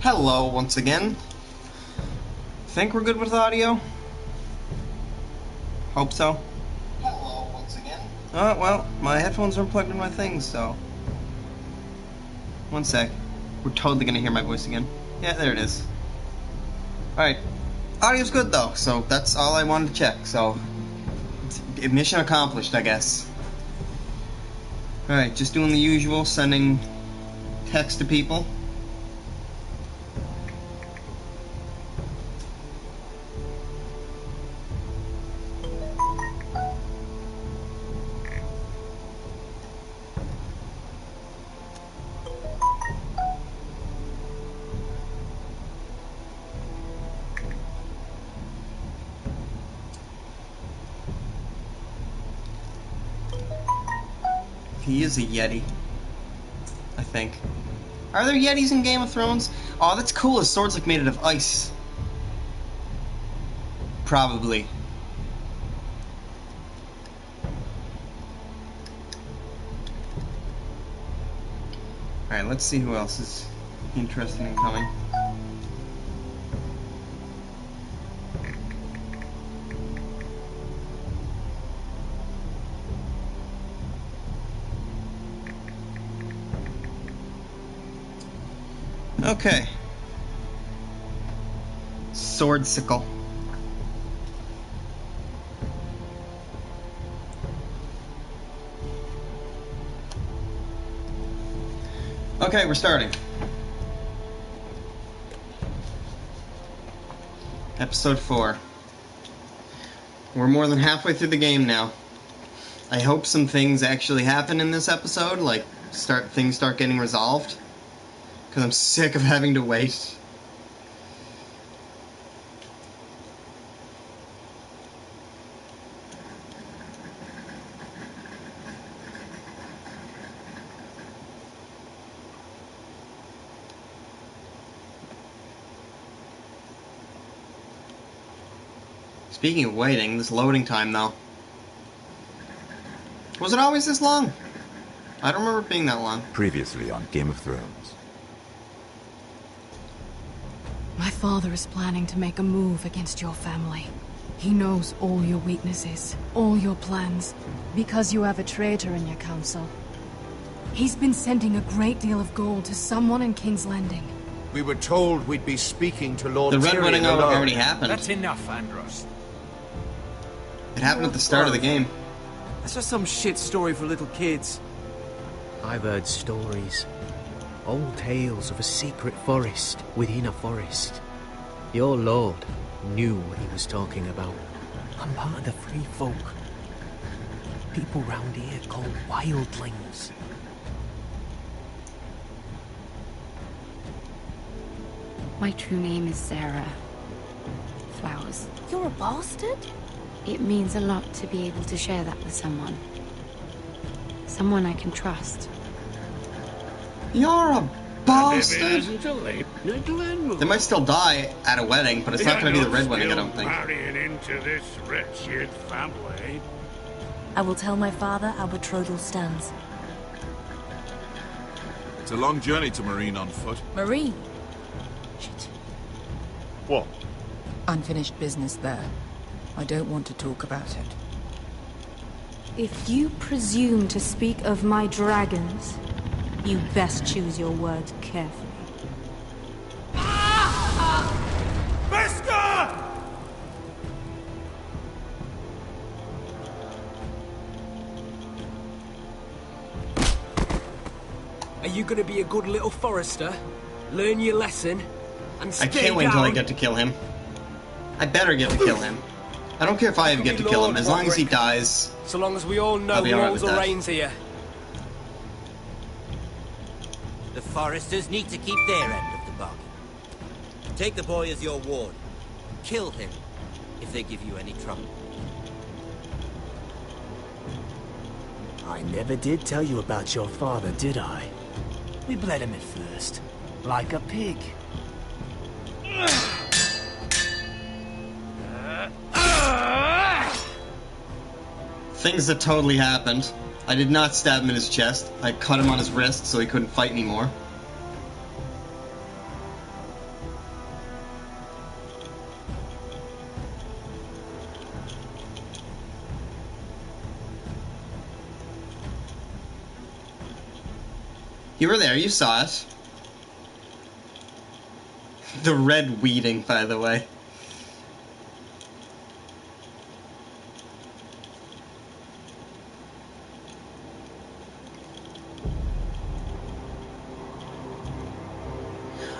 Hello once again. Think we're good with audio? Hope so. Hello once again. Well, my headphones are plugged in my things, so... One sec. We're totally gonna hear my voice again. Yeah, there it is. Alright. Audio's good though, so that's all I wanted to check, so... Mission accomplished, I guess. Alright, just doing the usual, sending text to people. He is a Yeti. I think. Are there Yetis in Game of Thrones? Oh, that's cool. His sword's like made out of ice. Probably. Alright, let's see who else is interested in coming. Okay. Swordsicle. Okay, we're starting. Episode 4. We're more than halfway through the game now. I hope some things actually happen in this episode, like things start getting resolved. Because I'm sick of having to wait. Speaking of waiting, this loading time though. Was it always this long? I don't remember it being that long. Previously on Game of Thrones. My father is planning to make a move against your family. He knows all your weaknesses, all your plans, because you have a traitor in your council. He's been sending a great deal of gold to someone in King's Landing. We were told we'd be speaking to Lord The Red Tyrion Wedding alone. already happened. That's enough, Andros. It happened at the start of the game. That's just some shit story for little kids. I've heard stories. Old tales of a secret forest within a forest. Your lord knew what he was talking about. I'm part of the free folk. People round here called wildlings. My true name is Sarah Flowers. You're a bastard? It means a lot to be able to share that with someone. Someone I can trust. You're a bastard! They might still die at a wedding, but it's not going to be the Red Wedding, I don't think. Marrying into this wretched family. I will tell my father our betrothal stands. It's a long journey to Marine on foot. Marine? Shit. What? Unfinished business there. I don't want to talk about it. If you presume to speak of my dragons, you best choose your words carefully. Beskar! Are you gonna be a good little forester? Learn your lesson and stay I can't wait until I down? get to kill him. I better get to kill him. I don't care if I ever get to kill him, as long as he dies. So long as we all know I'll be who alright owns with the that. reins here. The foresters need to keep their end of the bargain. Take the boy as your ward. Kill him if they give you any trouble. I never did tell you about your father, did I? We bled him at first, like a pig. Things that totally happened. I did not stab him in his chest. I cut him on his wrist so he couldn't fight anymore. You were there, you saw it. The red weeding, by the way.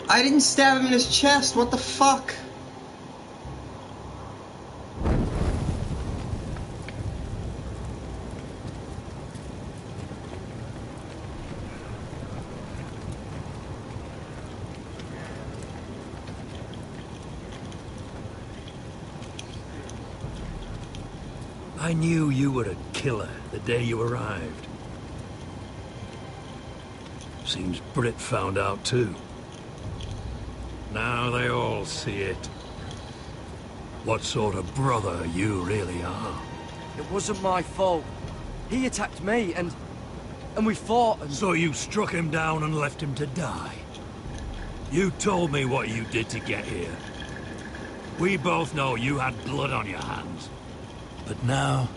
I didn't stab him in his chest, what the fuck? I knew you were a killer the day you arrived. Seems Britt found out too. Now they all see it. What sort of brother you really are. It wasn't my fault. He attacked me, and we fought, and... So you struck him down and left him to die? You told me what you did to get here. We both know you had blood on your hands. But now,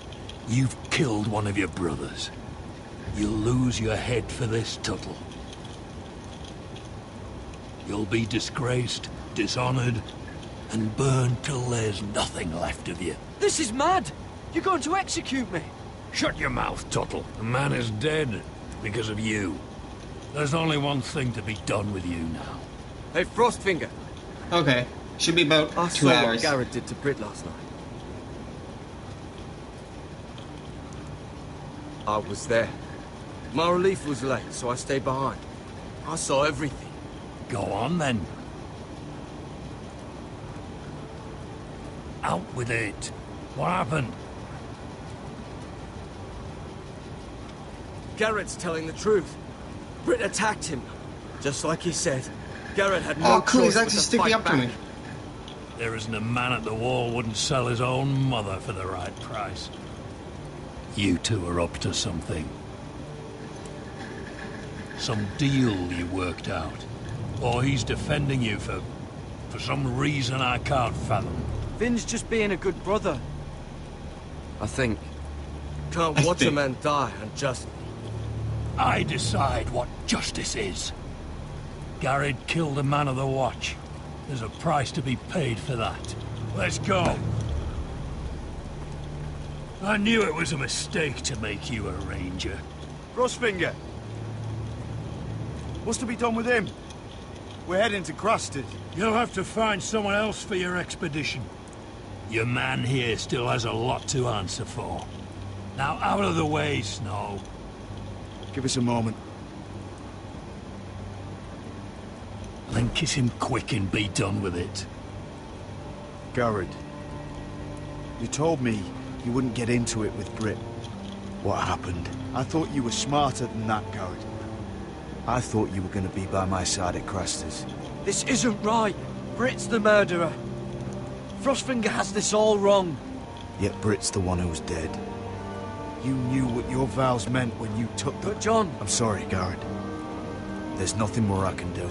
you've killed one of your brothers. You'll lose your head for this, Tuttle. You'll be disgraced, dishonored, and burned till there's nothing left of you. This is mad! You're going to execute me! Shut your mouth, Tuttle. The man is dead because of you. There's only one thing to be done with you now. Hey, Frostfinger. Okay. Should be about 2 I hours. saw what Garrett did to Britt last night. I was there. My relief was late, so I stayed behind. I saw everything. Go on, then. Out with it. What happened? Garrett's telling the truth. Britt attacked him. Just like he said. Garrett had no cool, he's choice actually but to sticking fight up to back. me. There isn't a man at the wall wouldn't sell his own mother for the right price. You two are up to something. Some deal you worked out. Or he's defending you for some reason I can't fathom. Finn's just being a good brother. I think. Can't watch a man die unjustly. I decide what justice is. Garrett killed a man of the Watch. There's a price to be paid for that. Let's go. I knew it was a mistake to make you a ranger. Frostfinger. What's to be done with him? We're heading to Crusted. You'll have to find someone else for your expedition. Your man here still has a lot to answer for. Now out of the way, Snow. Give us a moment. Then kiss him quick and be done with it. Garrett, you told me you wouldn't get into it with Britt. What happened? I thought you were smarter than that, Garrett. I thought you were going to be by my side at Craster's. This isn't right. Britt's the murderer. Frostfinger has this all wrong. Yet Britt's the one who's dead. You knew what your vows meant when you took them. But John... I'm sorry, Garrett. There's nothing more I can do.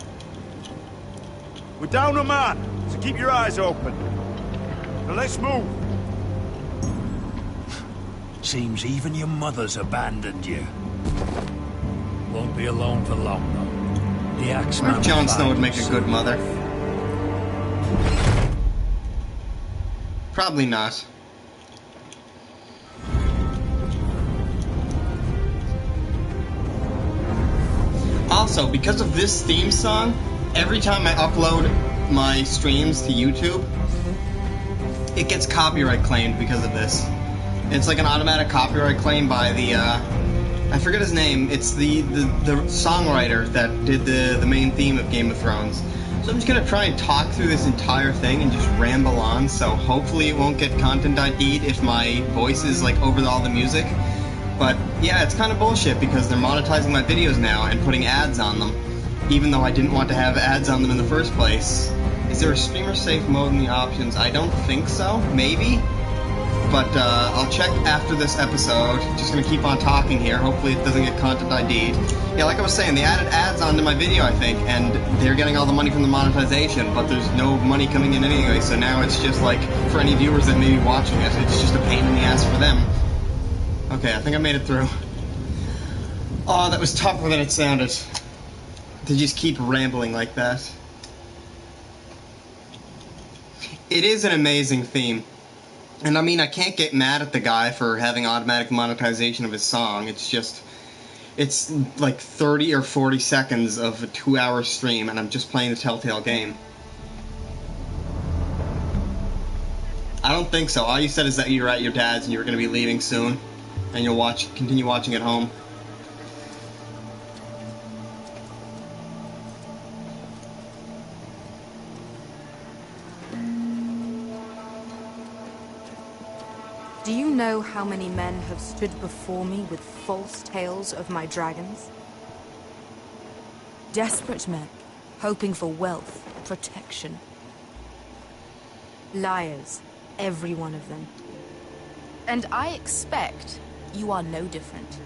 We're down a man, so keep your eyes open. Now let's move. Seems even your mother's abandoned you. Won't be alone for long, though. The Axeman... Jon Snow would make a good mother. Probably not. Also, because of this theme song, every time I upload my streams to YouTube, it gets copyright claimed because of this. It's like an automatic copyright claim by the, I forget his name. It's the songwriter that did the main theme of Game of Thrones. So I'm just gonna try and talk through this entire thing and just ramble on, so hopefully it won't get content ID'd if my voice is like over all the music. But yeah, it's kind of bullshit because they're monetizing my videos now and putting ads on them, even though I didn't want to have ads on them in the first place. Is there a streamer safe mode in the options? I don't think so. Maybe. But I'll check after this episode. Just gonna keep on talking here. Hopefully it doesn't get content ID'd. Yeah, like I was saying, they added ads onto my video, I think, and they're getting all the money from the monetization, but there's no money coming in anyway, so now it's just like, for any viewers that may be watching it, it's just a pain in the ass for them. Okay, I think I made it through. Oh, that was tougher than it sounded. to just keep rambling like that. It is an amazing theme. And I mean, I can't get mad at the guy for having automatic monetization of his song. It's just, it's like 30 or 40 seconds of a 2-hour stream, and I'm just playing the Telltale game. I don't think so. All you said is that you're at your dad's and you're going to be leaving soon, and you'll continue watching at home. Do you know how many men have stood before me with false tales of my dragons? Desperate men, hoping for wealth, protection. Liars, every one of them. And I expect you are no different.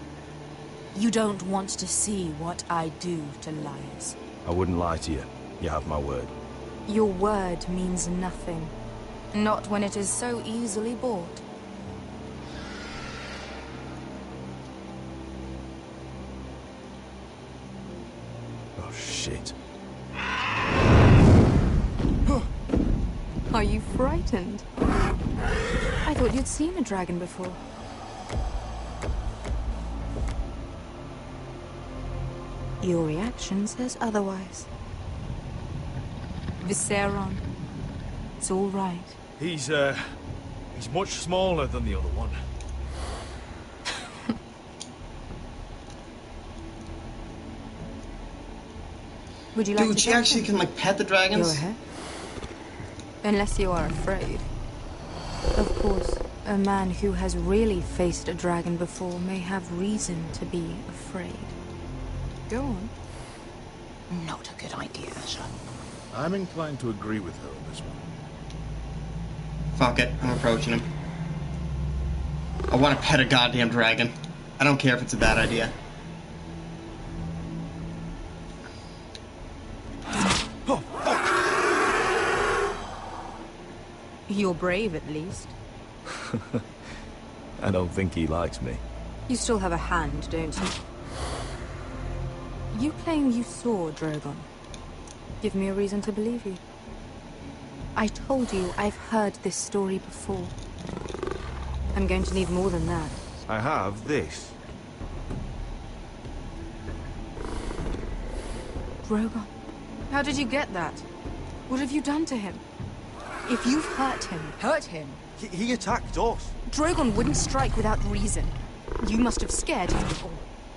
You don't want to see what I do to liars. I wouldn't lie to you. You have my word. Your word means nothing. Not when it is so easily bought. Oh, shit. Are you frightened? I thought you'd seen a dragon before. Your reaction says otherwise. Visceron. It's all right. He's much smaller than the other one. Would you like Dude, to she get actually him? can, like, pet the dragons? Go ahead. Unless you are afraid. Of course, a man who has really faced a dragon before may have reason to be afraid. Go on. Not a good idea, sir. I'm inclined to agree with her on this one. Fuck it, I'm approaching him. I want to pet a goddamn dragon. I don't care if it's a bad idea. You're brave, at least. I don't think he likes me. You still have a hand, don't you? You claim you saw Drogon. Give me a reason to believe you. I told you I've heard this story before. I'm going to need more than that. I have this. Drogon, how did you get that? What have you done to him? If you've hurt him... Hurt him? He attacked us. Drogon wouldn't strike without reason. You must have scared him.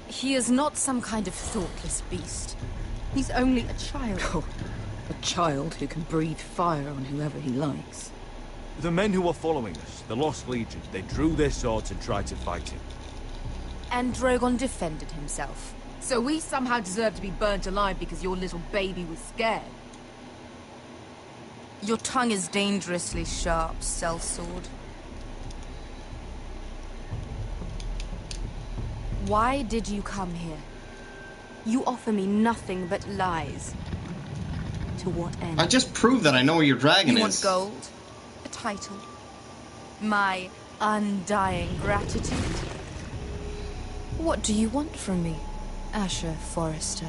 He is not some kind of thoughtless beast. He's only a child. Oh, a child who can breathe fire on whoever he likes. The men who were following us, the Lost Legion, they drew their swords and tried to fight him. And Drogon defended himself. So we somehow deserve to be burnt alive because your little baby was scared. Your tongue is dangerously sharp, sellsword. Why did you come here? You offer me nothing but lies. To what end? I just proved that I know where your dragon You is. want gold? A title? My undying gratitude? What do you want from me, Asher Forrester?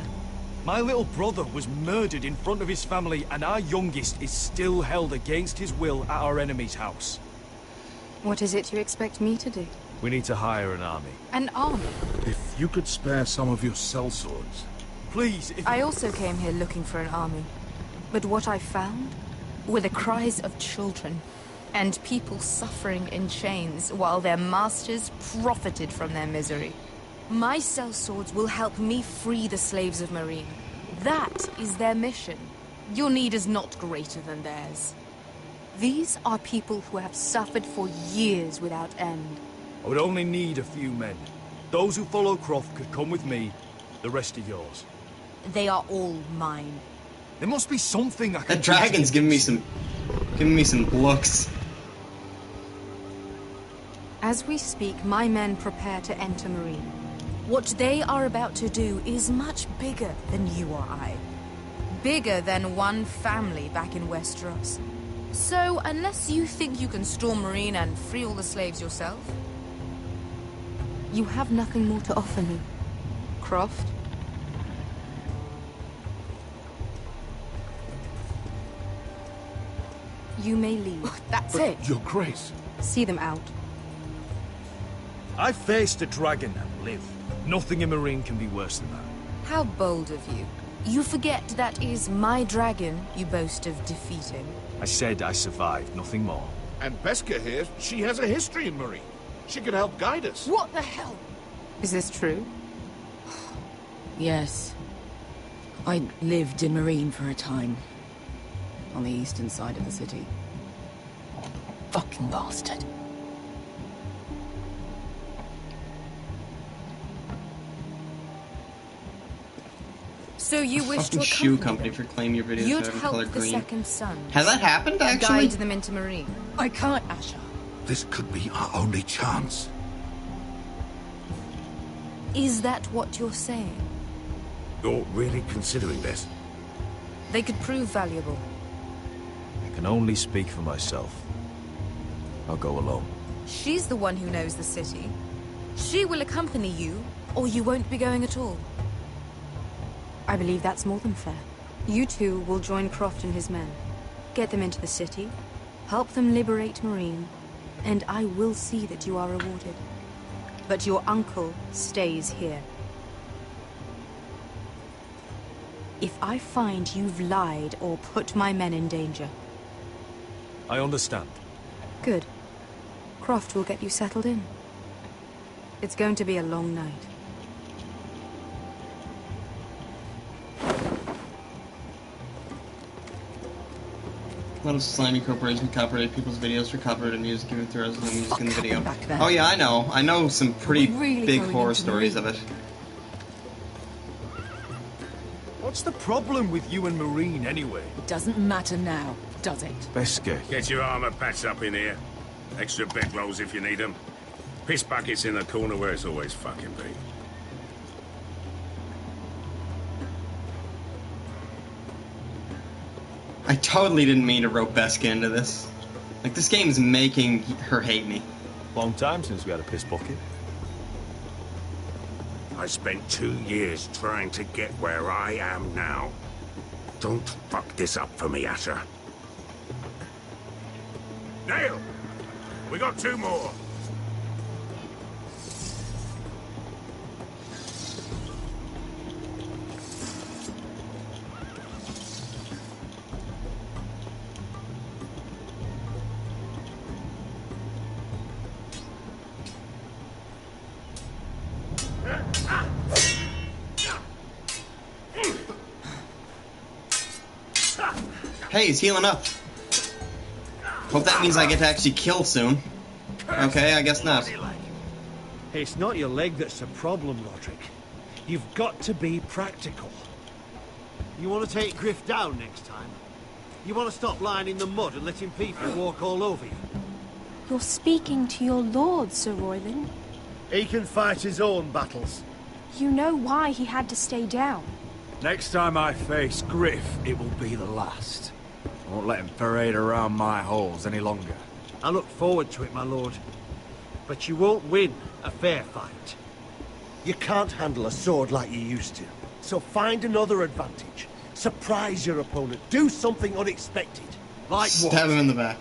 My little brother was murdered in front of his family, and our youngest is still held against his will at our enemy's house. What is it you expect me to do? We need to hire an army. An army? If you could spare some of your sellswords. Please, if I also came here looking for an army. But what I found were the cries of children and people suffering in chains while their masters profited from their misery. My sellswords will help me free the slaves of Marine. That is their mission. Your need is not greater than theirs. These are people who have suffered for years without end. I would only need a few men. Those who follow Croft could come with me, the rest are yours. They are all mine. There must be something I can That dragon's giving me some looks. As we speak, my men prepare to enter Marine. What they are about to do is much bigger than you or I. Bigger than one family back in Westeros. So, unless you think you can storm Marine and free all the slaves yourself... You have nothing more to offer me, Croft. You may leave. That's it. Your Grace. See them out. I faced a dragon and lived. Nothing in Marine can be worse than that. How bold of you. You forget that is my dragon you boast of defeating. I said I survived, nothing more. And Beskha here, she has a history in Marine. She could help guide us. What the hell? Is this true? Yes. I lived in Marine for a time. On the eastern side of the city. Fucking bastard. So you wish to Fucking shoe accompany company them? for claiming your videos You'd are help colored the green. second son. Has that happened, actually? Guide them into Marine. I can't, Asher. This could be our only chance. Is that what you're saying? You're really considering this? They could prove valuable. I can only speak for myself. I'll go alone. She's the one who knows the city. She will accompany you, or you won't be going at all. I believe that's more than fair. You two will join Croft and his men. Get them into the city, help them liberate Marine, and I will see that you are rewarded. But your uncle stays here. If I find you've lied or put my men in danger... I understand. Good. Croft will get you settled in. It's going to be a long night. A lot of slimy corporations copyright people's videos for copyrighted music, even through the music in the video. back there. Oh yeah, I know. I know some pretty Really big going horror into stories Marine. of it. What's the problem with you and Marine, anyway? It doesn't matter now, does it? Beskha. Get your armor patched up in here. Extra bedrolls if you need them. Piss buckets in the corner where it's always fucking been. I totally didn't mean to rope Beskha into this. Like, this game's making her hate me. Long time since we had a piss bucket. I spent 2 years trying to get where I am now. Don't fuck this up for me, Asher. Nail! We got 2 more. Hey, he's healing up. Hope that means I get to actually kill soon. Okay, I guess not. It's not your leg that's the problem, Roderick. You've got to be practical. You want to take Griff down next time? You want to stop lying in the mud and letting people walk all over you? You're speaking to your lord, Sir Royland. He can fight his own battles. You know why he had to stay down. Next time I face Griff, it will be the last. I won't let him parade around my halls any longer. I look forward to it, my lord. But you won't win a fair fight. You can't handle a sword like you used to. So find another advantage. Surprise your opponent. Do something unexpected. Like what? Stab him in the back.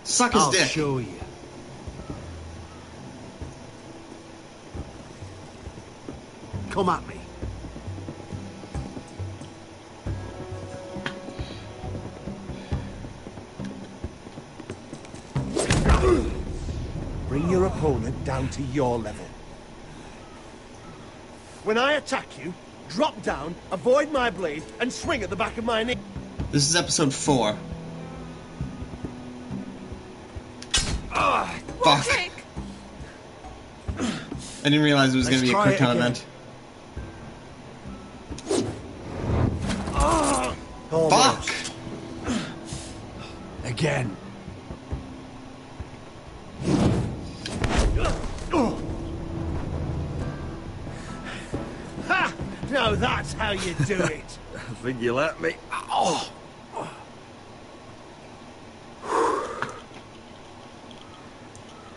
Suck his dick. I'll show you. Come at me. Bring your opponent down to your level. When I attack you, drop down, avoid my blade, and swing at the back of my knee. This is episode 4. Fuck. I didn't realize it was going to be a quick time event. Fuck! Again. Ha! Now that's how you do it. I think you let me. Oh.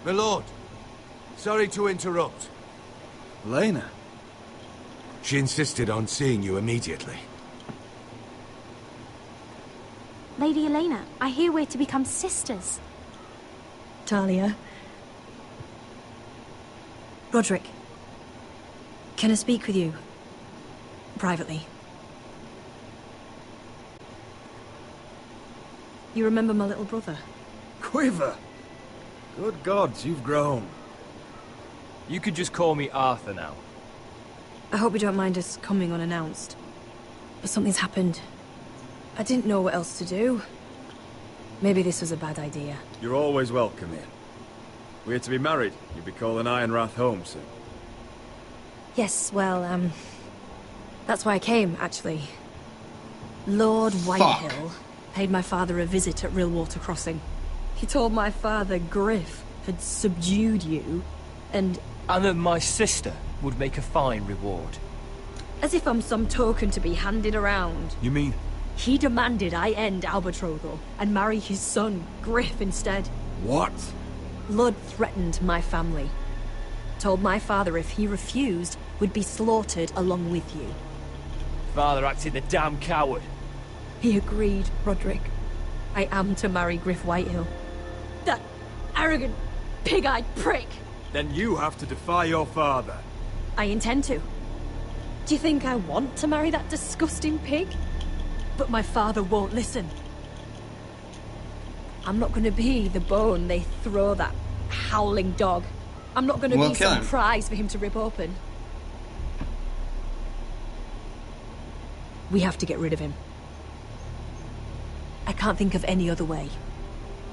My lord, sorry to interrupt. Lena? She insisted on seeing you immediately. Lady Elena, I hear we're to become sisters. Talia. Roderick. Can I speak with you? Privately. You remember my little brother? Quiver! Good gods, you've grown. You could just call me Arthur now. I hope you don't mind us coming unannounced. But something's happened. I didn't know what else to do. Maybe this was a bad idea. You're always welcome here. We're to be married. You'll be calling Ironrath home soon. Yes, well, that's why I came, actually. Lord Whitehill paid my father a visit at Rillwater Crossing. He told my father Griff had subdued you, and that my sister would make a fine reward. As if I'm some token to be handed around. You mean? He demanded I end our betrothal and marry his son, Griff, instead. What? Lord threatened my family. Told my father if he refused, would be slaughtered along with you. Father acted the damn coward. He agreed, Roderick. I am to marry Griff Whitehill. That arrogant, pig-eyed prick! Then you have to defy your father. I intend to. Do you think I want to marry that disgusting pig? But my father won't listen. I'm not gonna be the bone they throw that howling dog. I'm not gonna be some prize for him to rip open. We have to get rid of him. I can't think of any other way.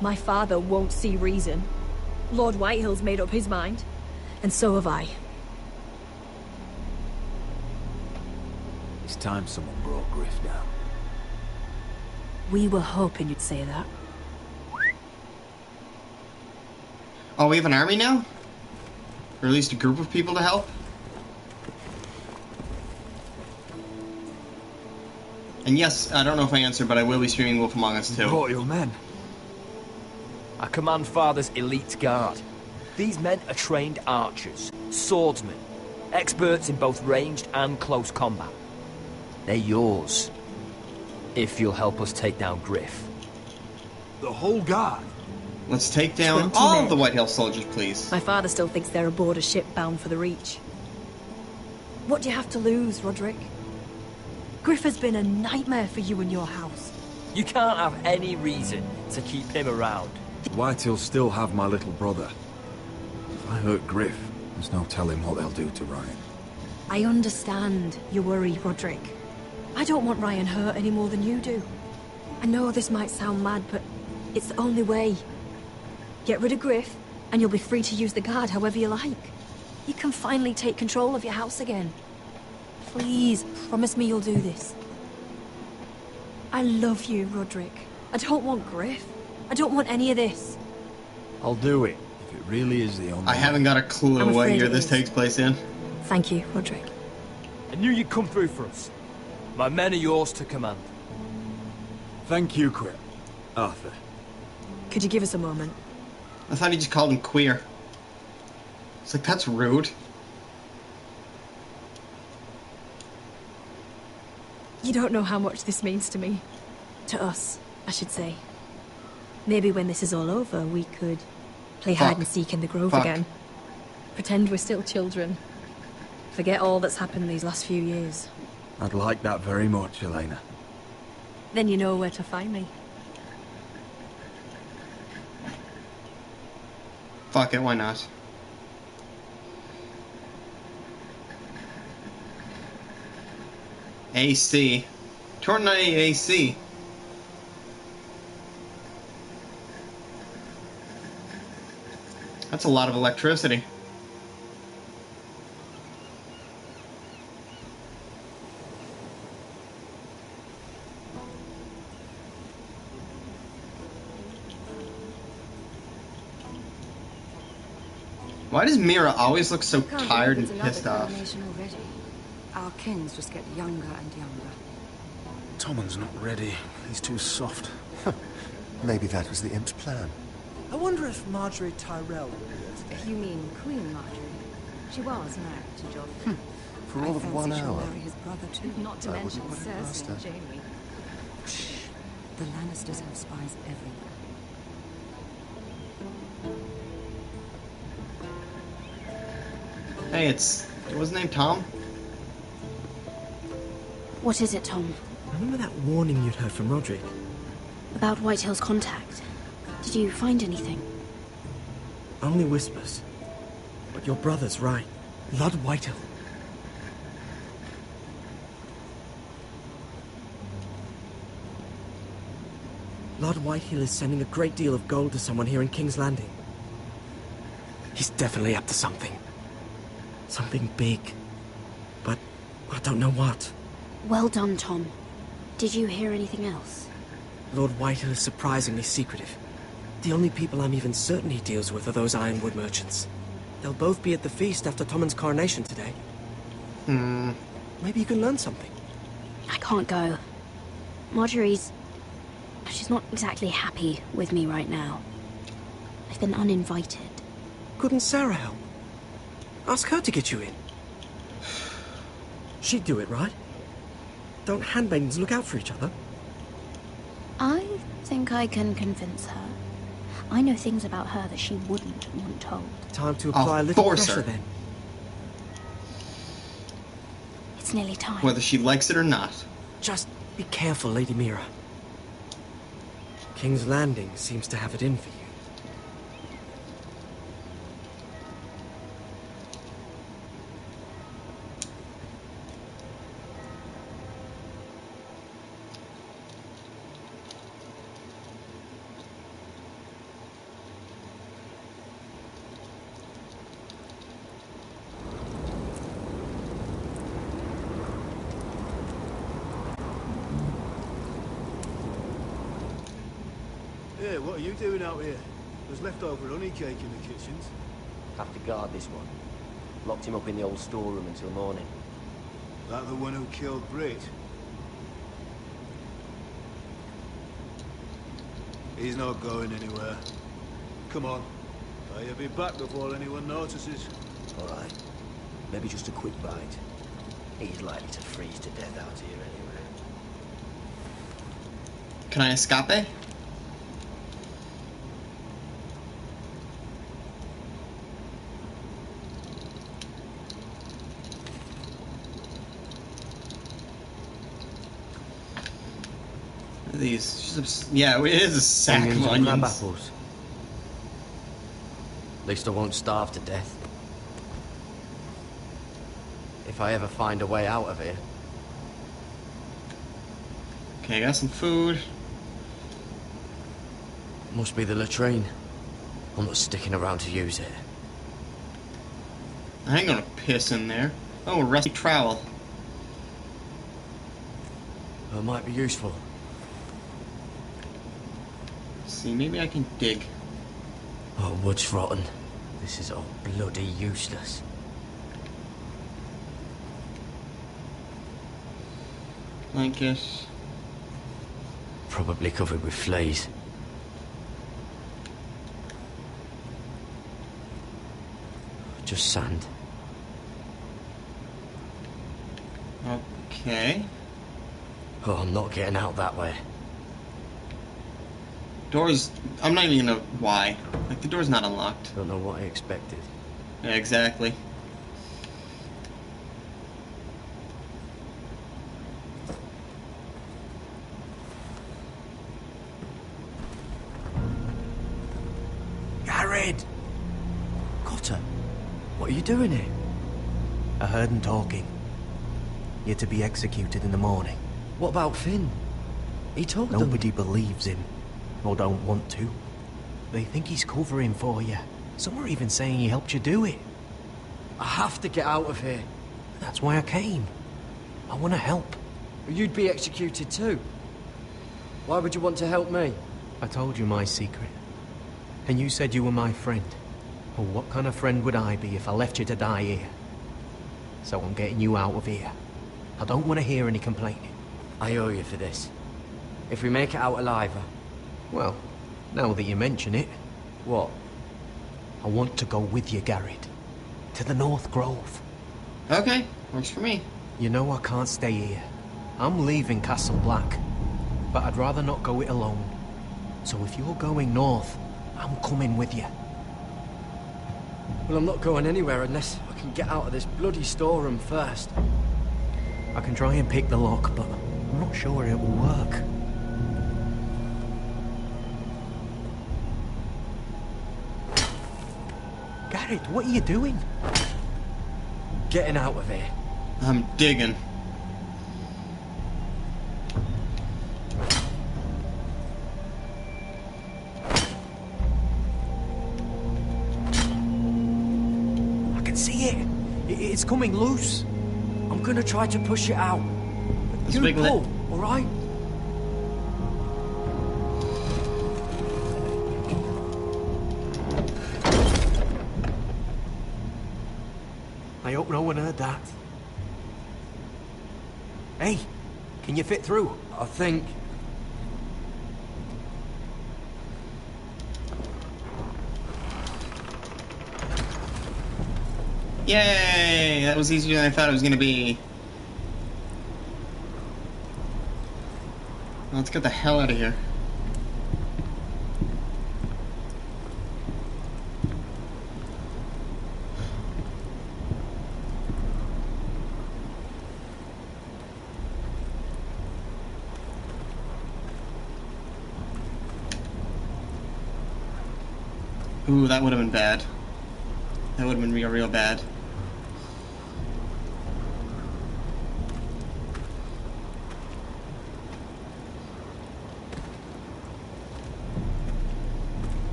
My father won't see reason. Lord Whitehill's made up his mind, and so have I. It's time someone brought Griff down. We were hoping you'd say that. Oh, we have an army now? Or at least a group of people to help? And yes, I don't know if I answered, but I will be streaming Wolf Among Us too. Brought your men. I command Father's elite guard. These men are trained archers, swordsmen, experts in both ranged and close combat. They're yours, if you'll help us take down Griff. The whole guard? Let's take down all of the Whitehill soldiers, please. My father still thinks they're aboard a ship bound for the Reach. What do you have to lose, Roderick? Griff has been a nightmare for you and your house. You can't have any reason to keep him around. Whitehill'll still have my little brother. If I hurt Griff, there's no telling what they'll do to Ryan. I understand your worry, Roderick. I don't want Ryan hurt any more than you do. I know this might sound mad, but it's the only way. Get rid of Griff, and you'll be free to use the guard however you like. You can finally take control of your house again. Please, promise me you'll do this. I love you, Roderick. I don't want Griff. I don't want any of this. I'll do it, if it really is the only I haven't got a clue what year this takes place in. Thank you, Roderick. I knew you'd come through for us. My men are yours to command. Thank you, Quip. Arthur. Could you give us a moment? I thought he just called him queer. It's like, that's rude. You don't know how much this means to me. To us, I should say. Maybe when this is all over, we could play hide and seek in the grove again. Pretend we're still children. Forget all that's happened these last few years. I'd like that very much, Elena. Then you know where to find me. Fuck it, why not? AC. 298 AC. That's a lot of electricity. Why does Mira always look so tired and pissed off? Already. Our kings just get younger and younger. Tommen's not ready. He's too soft. Maybe that was the imp's plan. I wonder if Marjorie Tyrell will be there today. You mean Queen Marjorie? She was married to Joffrey. For all of 1 hour. Marry his brother too. Not to mention Cersei and Jamie. The Lannisters have spies everywhere. Hey, it wasn't named Tom? What is it, Tom? Remember that warning you'd heard from Roderick? About Whitehill's contact. Did you find anything? Only whispers. But your brother's right. Lord Whitehill. Lord Whitehill is sending a great deal of gold to someone here in King's Landing. He's definitely up to something. Something big. But I don't know what. Well done, Tom. Did you hear anything else? Lord Whitehill is surprisingly secretive. The only people I'm even certain he deals with are those ironwood merchants. They'll both be at the feast after Tommen's coronation today. Maybe you can learn something. I can't go. She's not exactly happy with me right now. I've been uninvited. Couldn't Sarah help? Ask her to get you in. She'd do it, right? Don't handmaidens look out for each other? I think I can convince her. I know things about her that she wouldn't want told. Time to apply a little pressure then. It's nearly time. Whether she likes it or not. Just be careful, Lady Mira. King's Landing seems to have it in for you. Yeah, what are you doing out here? There's leftover honey cake in the kitchens. Have to guard this one. Locked him up in the old storeroom until morning. That the one who killed Brit? He's not going anywhere. Come on. You'll be back before anyone notices. All right. Maybe just a quick bite. He's likely to freeze to death out here anyway. Can I escape? These, yeah, it is a sack of onions. Crab apples. At least I won't starve to death. If I ever find a way out of here. Okay, I got some food. Must be the latrine. I'm not sticking around to use it. I ain't gonna piss in there. Oh, a rusty trowel. It might be useful. See, maybe I can dig. Oh, wood's rotten. This is all bloody useless. Blanket. Probably covered with fleas. Just sand. Okay. Oh, I'm not getting out that way. Door's... I'm not even gonna... Why? Like, the door's not unlocked. Don't know what I expected. Yeah, exactly. Garrett! Cotter, what are you doing here? I heard him talking. You're to be executed in the morning. What about Finn? He told them... Nobody believes him. Or don't want to. They think he's covering for you. Some are even saying he helped you do it. I have to get out of here. That's why I came. I want to help. You'd be executed too. Why would you want to help me? I told you my secret. And you said you were my friend. Well, what kind of friend would I be if I left you to die here? So I'm getting you out of here. I don't want to hear any complaining. I owe you for this. If we make it out alive... Well, now that you mention it... What? I want to go with you, Garrett. To the North Grove. Okay, works for me. You know I can't stay here. I'm leaving Castle Black. but I'd rather not go it alone. So if you're going north, I'm coming with you. Well, I'm not going anywhere unless I can get out of this bloody storeroom first. I can try and pick the lock, but I'm not sure it will work. Garrett, what are you doing? Getting out of here. I'm digging. I can see it. It's coming loose. I'm gonna try to push it out. Let's You make pull, that- all right? I hope no one heard that. Hey, can you fit through? I think... Yay! That was easier than I thought it was going to be. Let's get the hell out of here. Ooh, that would have been bad. That would have been real bad.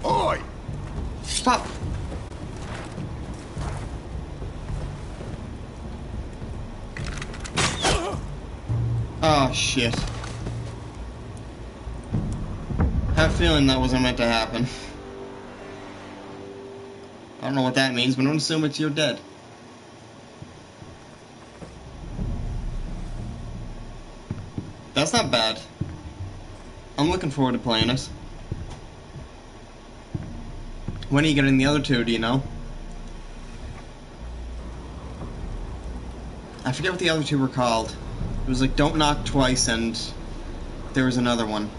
Oi! Stop! Oh, shit. I have a feeling that wasn't meant to happen. I don't know what that means, but don't assume you're dead. That's not bad. I'm looking forward to playing it. When are you getting the other two, do you know? I forget what the other two were called. It was like Don't Knock Twice and there was another one.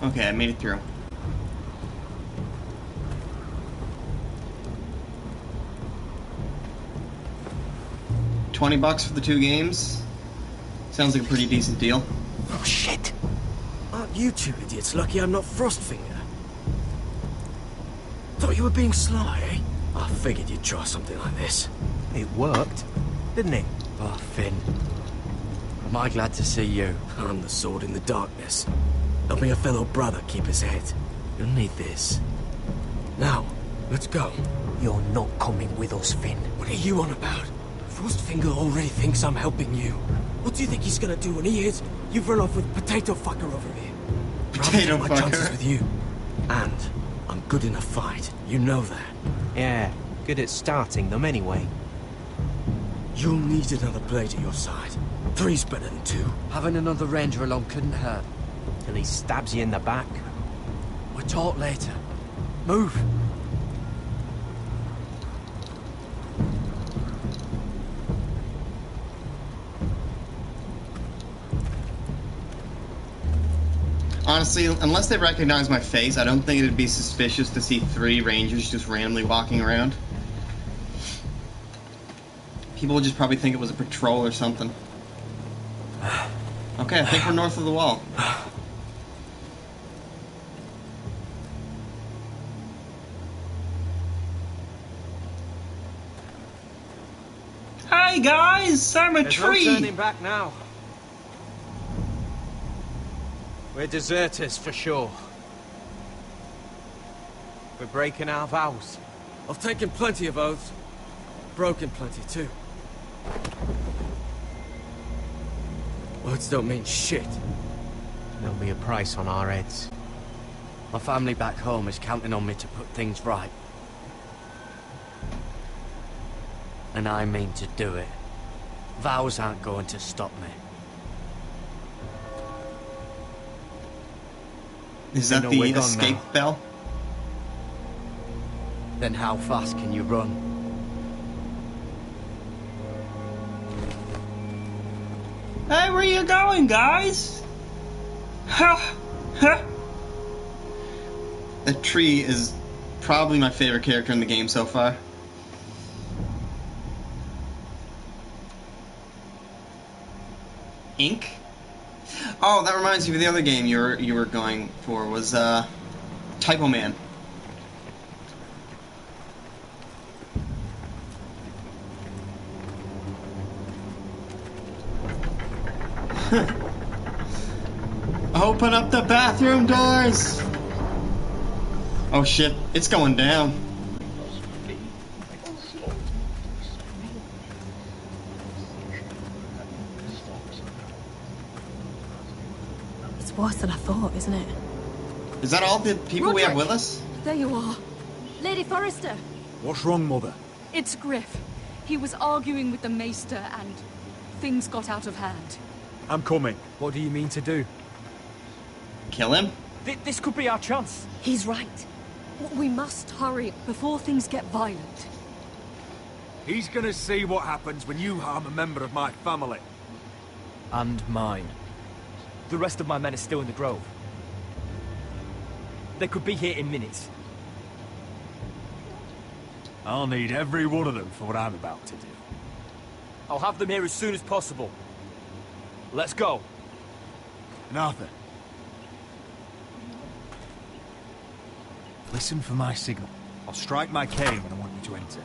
Okay, I made it through. $20 for the 2 games. Sounds like a pretty decent deal. Oh, shit. Aren't you two idiots lucky I'm not Frostfinger? Thought you were being sly, eh? I figured you'd try something like this. It worked, didn't it? Oh, Finn. Am I glad to see you? I'm the sword in the darkness. Helping a fellow brother keep his head. You'll need this. Now, let's go. You're not coming with us, Finn. What are you on about? Frostfinger already thinks I'm helping you. What do you think he's gonna do when he hears you've run off with Potato Fucker over here? Potato my Fucker. chances with you. And I'm good in a fight. You know that. Yeah, good at starting them anyway. You'll need another blade at your side. 3's better than 2. Having another ranger along couldn't hurt. Till he stabs you in the back. We'll talk later. Move. Honestly, unless they recognize my face, I don't think it'd be suspicious to see 3 rangers just randomly walking around. People would just probably think it was a patrol or something. Okay, I think we're north of the wall. Hi guys, I'm a There's tree! no turning back now. We're deserters for sure. We're breaking our vows. I've taken plenty of oaths. Broken plenty too. Words don't mean shit. There'll be a price on our heads. My family back home is counting on me to put things right. And I mean to do it. Vows aren't going to stop me. Is that the escape bell? Then how fast can you run? Hey, where you going, guys? Huh? Huh? That tree is probably my favorite character in the game so far. Ink? Oh, that reminds me of the other game you were going for was Typo Man. Open up the bathroom doors! Oh shit, it's going down. It's worse than I thought, isn't it? Is that all the people we have with us? There you are. Lady Forrester! What's wrong, Mother? It's Griff. He was arguing with the Maester and things got out of hand. I'm coming. What do you mean to do? Kill him? This could be our chance. He's right. We must hurry before things get violent. He's gonna see what happens when you harm a member of my family. And mine. The rest of my men are still in the grove. They could be here in minutes. I'll need every one of them for what I'm about to do. I'll have them here as soon as possible. Let's go. And Arthur. Listen for my signal. I'll strike my cane when I want you to enter.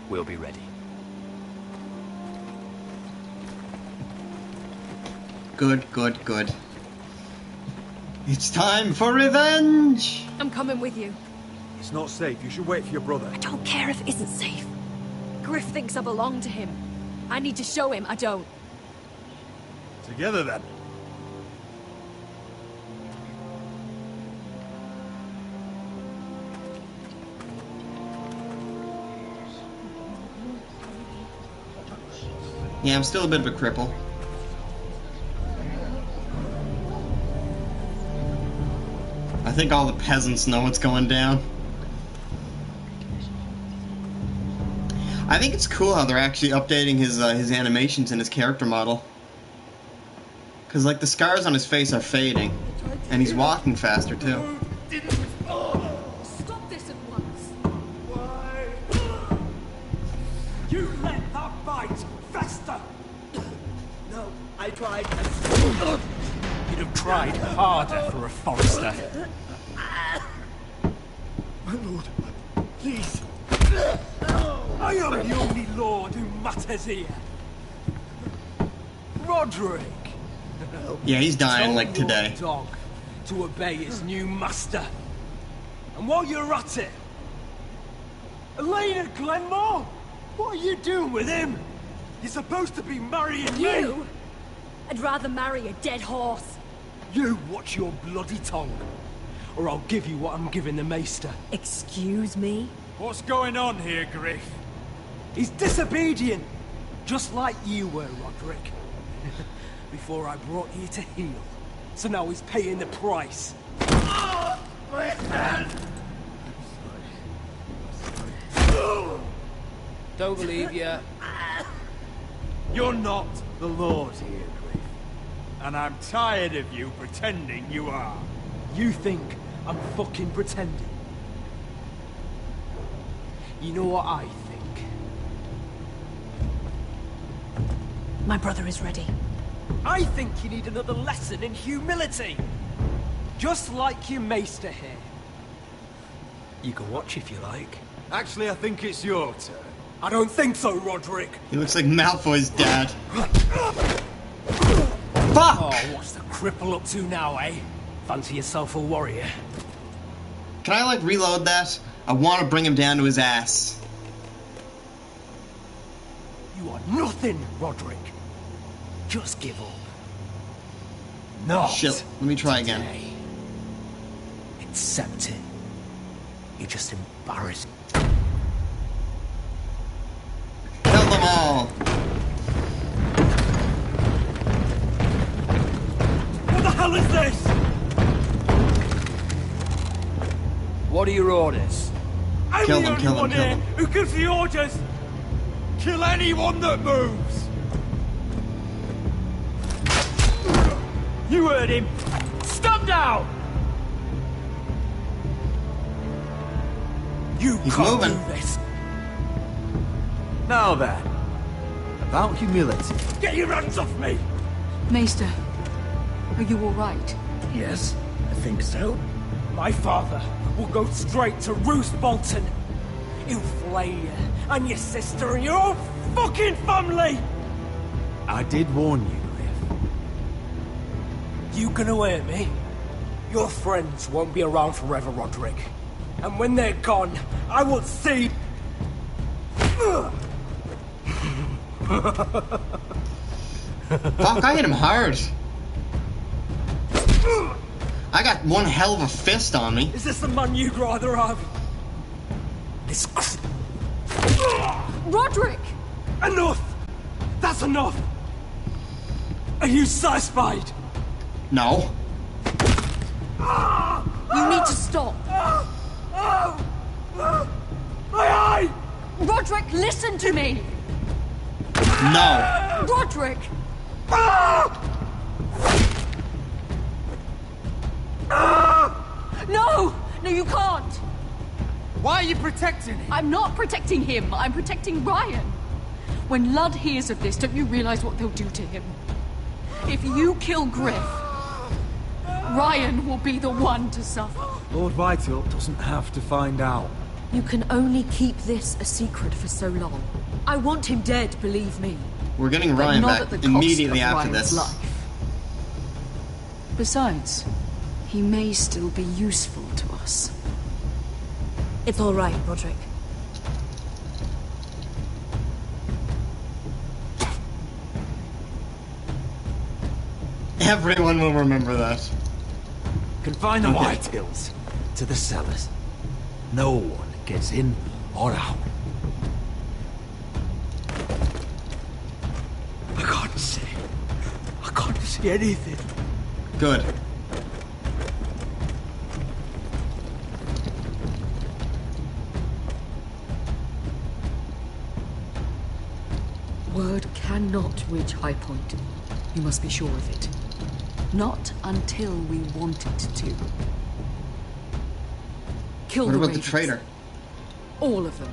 We'll be ready. Good, good, good. It's time for revenge! I'm coming with you. It's not safe. You should wait for your brother. I don't care if it isn't safe. Griff thinks I belong to him. I need to show him I don't. Together, then. Yeah, I'm still a bit of a cripple. I think all the peasants know what's going down. I think it's cool how they're actually updating his animations and his character model. Cause like the scars on his face are fading, and he's walking faster too. Stop this at once. Why? You let that bite fester! No, I tried. You'd have tried harder for a Forrester. My lord, please. I am the only lord who matters here. Roderick. Yeah, he's dying like Tell your today. dog to obey his new master. And while you're at it, Elena Glenmore, what are you doing with him? You're supposed to be marrying me. You? I'd rather marry a dead horse. You watch your bloody tongue, or I'll give you what I'm giving the Maester. Excuse me? What's going on here, Griff? He's disobedient, just like you were, Roderick. Before I brought you to heel. So now he's paying the price. My hand! Don't believe you. You're not the Lord here, Griff. And I'm tired of you pretending you are. You think I'm fucking pretending? You know what I think? My brother is ready. I think you need another lesson in humility. Just like your maester here. You can watch if you like. Actually, I think it's your turn. I don't think so, Roderick. He looks like Malfoy's dad. Fuck! Oh, what's the cripple up to now, eh? Fancy yourself a warrior. Can I like reload that? I want to bring him down to his ass. You are nothing, Roderick. Just give up. No. Shit. Let me try again. Accept it. You're just embarrassed. Kill them all. What the hell is this? What are your orders? Kill I'm them, the kill only them, one kill here who gives the orders. Kill anyone that moves. You heard him. Stand down. You He's can't moving. do this. Now then, about humility. Get your hands off me! Maester, are you all right? Yes, I think so. My father will go straight to Roose Bolton. He'll flay you, and your sister, and your whole fucking family! I did warn you, Griff. You gonna hear me? Your friends won't be around forever, Roderick. And when they're gone, I will see... Fuck, I hit him hard. I got one hell of a fist on me. Is this the man you'd rather have? This... Roderick! Enough! That's enough! Are you satisfied? No. You need to stop. My eye! Roderick, listen to me! No. Roderick! No! No, you can't! Why are you protecting him? I'm not protecting him. I'm protecting Ryan. When Ludd hears of this, don't you realize what they'll do to him? If you kill Griff, Ryan will be the one to suffer. Lord Whitehall doesn't have to find out. You can only keep this a secret for so long. I want him dead, believe me. We're getting But Ryan not back at the cost immediately of after Ryan's this. life. Besides, he may still be useful to us. It's all right, Roderick. Everyone will remember that. Confine the Whitehills to the cellars. No one gets in or out. I can't see anything. Good. Word cannot reach High Point. You must be sure of it. Not until we want it to. Kill What the about ravens. the traitor? All of them.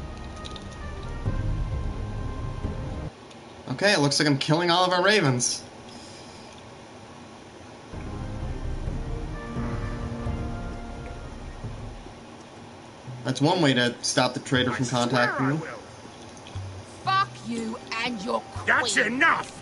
Okay, it looks like I'm killing all of our ravens. That's one way to stop the traitor from contacting me. Fuck you and your queen. That's enough!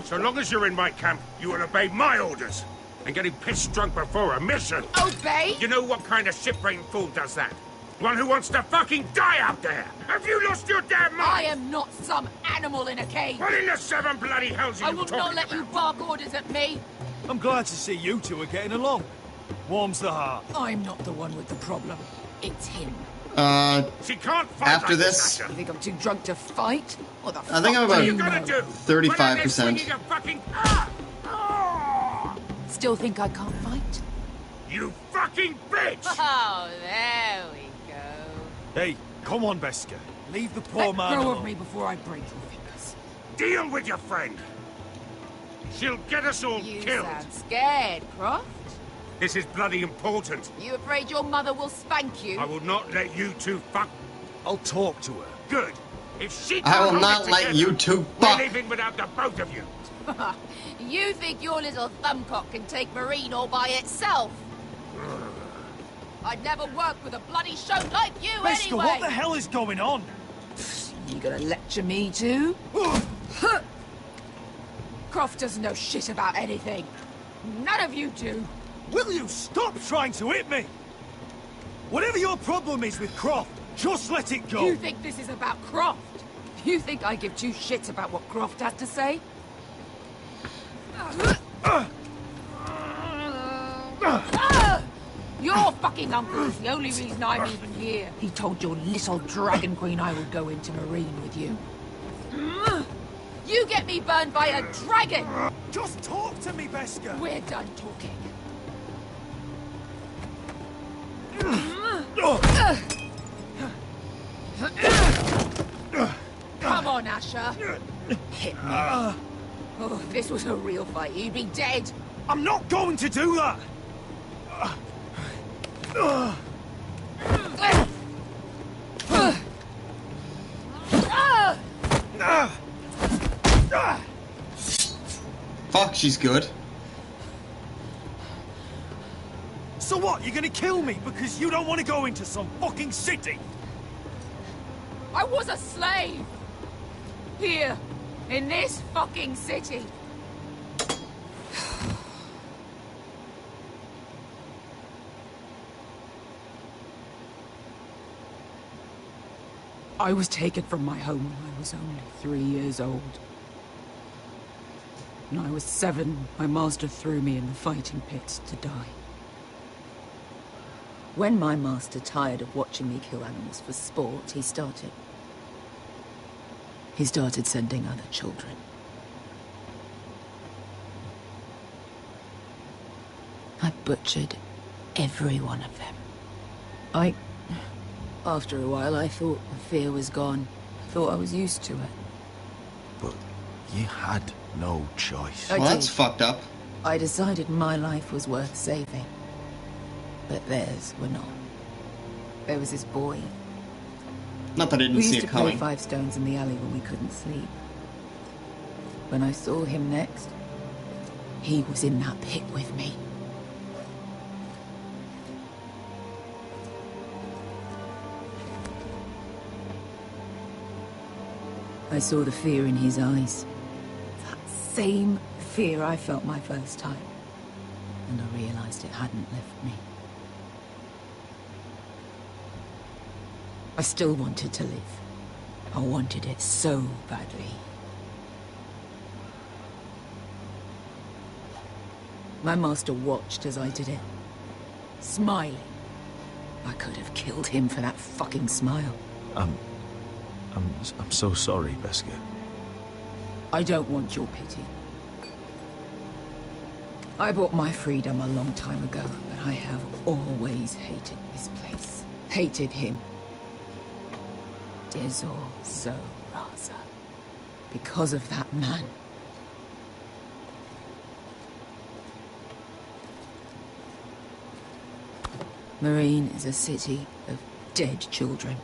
So long as you're in my camp, you will obey my orders. And getting pissed drunk before a mission. Obey? You know what kind of ship-brained fool does that? One who wants to fucking die out there! Have you lost your damn mind? I am not some animal in a cage. What in the seven bloody hells are I you will talking not let about? you bark orders at me. I'm glad to see you two are getting along. Warms the heart. I'm not the one with the problem. It's him. She can't fight After like this, You think I'm too drunk to fight? What the I think I'm fuck do about you know? 35%. Still think I can't fight? You fucking bitch! Oh, there we go. Hey, come on, Beska. Leave the poor Let man go alone. of me before I break your fingers. Deal with your friend. She'll get us all You killed. sound scared, Croft. This is bloody important. You afraid your mother will spank you? I will not let you two fuck. I'll talk to her. Good. If she I can't will hold not it let together, you two we're fuck. leaving without the both of you. You think your little thumbcock can take Marine all by itself? I'd never work with a bloody show like you Beska, anyway! what the hell is going on? You gonna lecture me too? Croft doesn't know shit about anything. None of you do. Will you stop trying to hit me? Whatever your problem is with Croft, just let it go. You think this is about Croft? You think I give two shits about what Croft has to say? Your fucking uncle is the only reason I'm even here. He told your little dragon queen I would go into Marine with you. You get me burned by a dragon! Just talk to me, Beskha! We're done talking. Come on, Asher. Hit me. Oh, if this was a real fight, you'd be dead. I'm not going to do that! Fuck, she's good. So what, you're gonna kill me because you don't want to go into some fucking city? I was a slave. Here, in this fucking city. I was taken from my home when I was only 3 years old. When I was 7, my master threw me in the fighting pits to die. When my master tired of watching me kill animals for sport, he started sending other children. I butchered every one of them. After a while, I thought the fear was gone. I thought I was used to it. But you had no choice. Well, that's fucked up. I decided my life was worth saving. But theirs were not. There was this boy. Not that I didn't see it coming. We used to play 5 stones in the alley when we couldn't sleep. When I saw him next, he was in that pit with me. I saw the fear in his eyes. That same fear I felt my first time. And I realized it hadn't left me. I still wanted to live. I wanted it so badly. My master watched as I did it, smiling. I could have killed him for that fucking smile. I'm so sorry, Beskha. I don't want your pity. I bought my freedom a long time ago, but I have always hated this place. Hated him. Dizor so Raza. Because of that man. Marine is a city of dead children.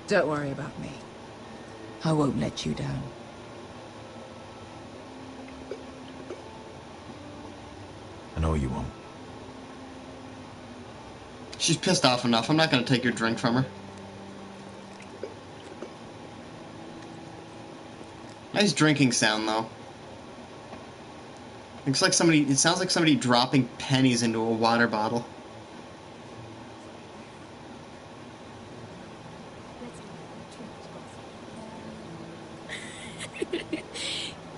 Don't worry about me. I won't let you down. I know you won't. She's pissed off enough. I'm not gonna take your drink from her. Nice drinking sound, though. Looks like somebody. It sounds like somebody dropping pennies into a water bottle.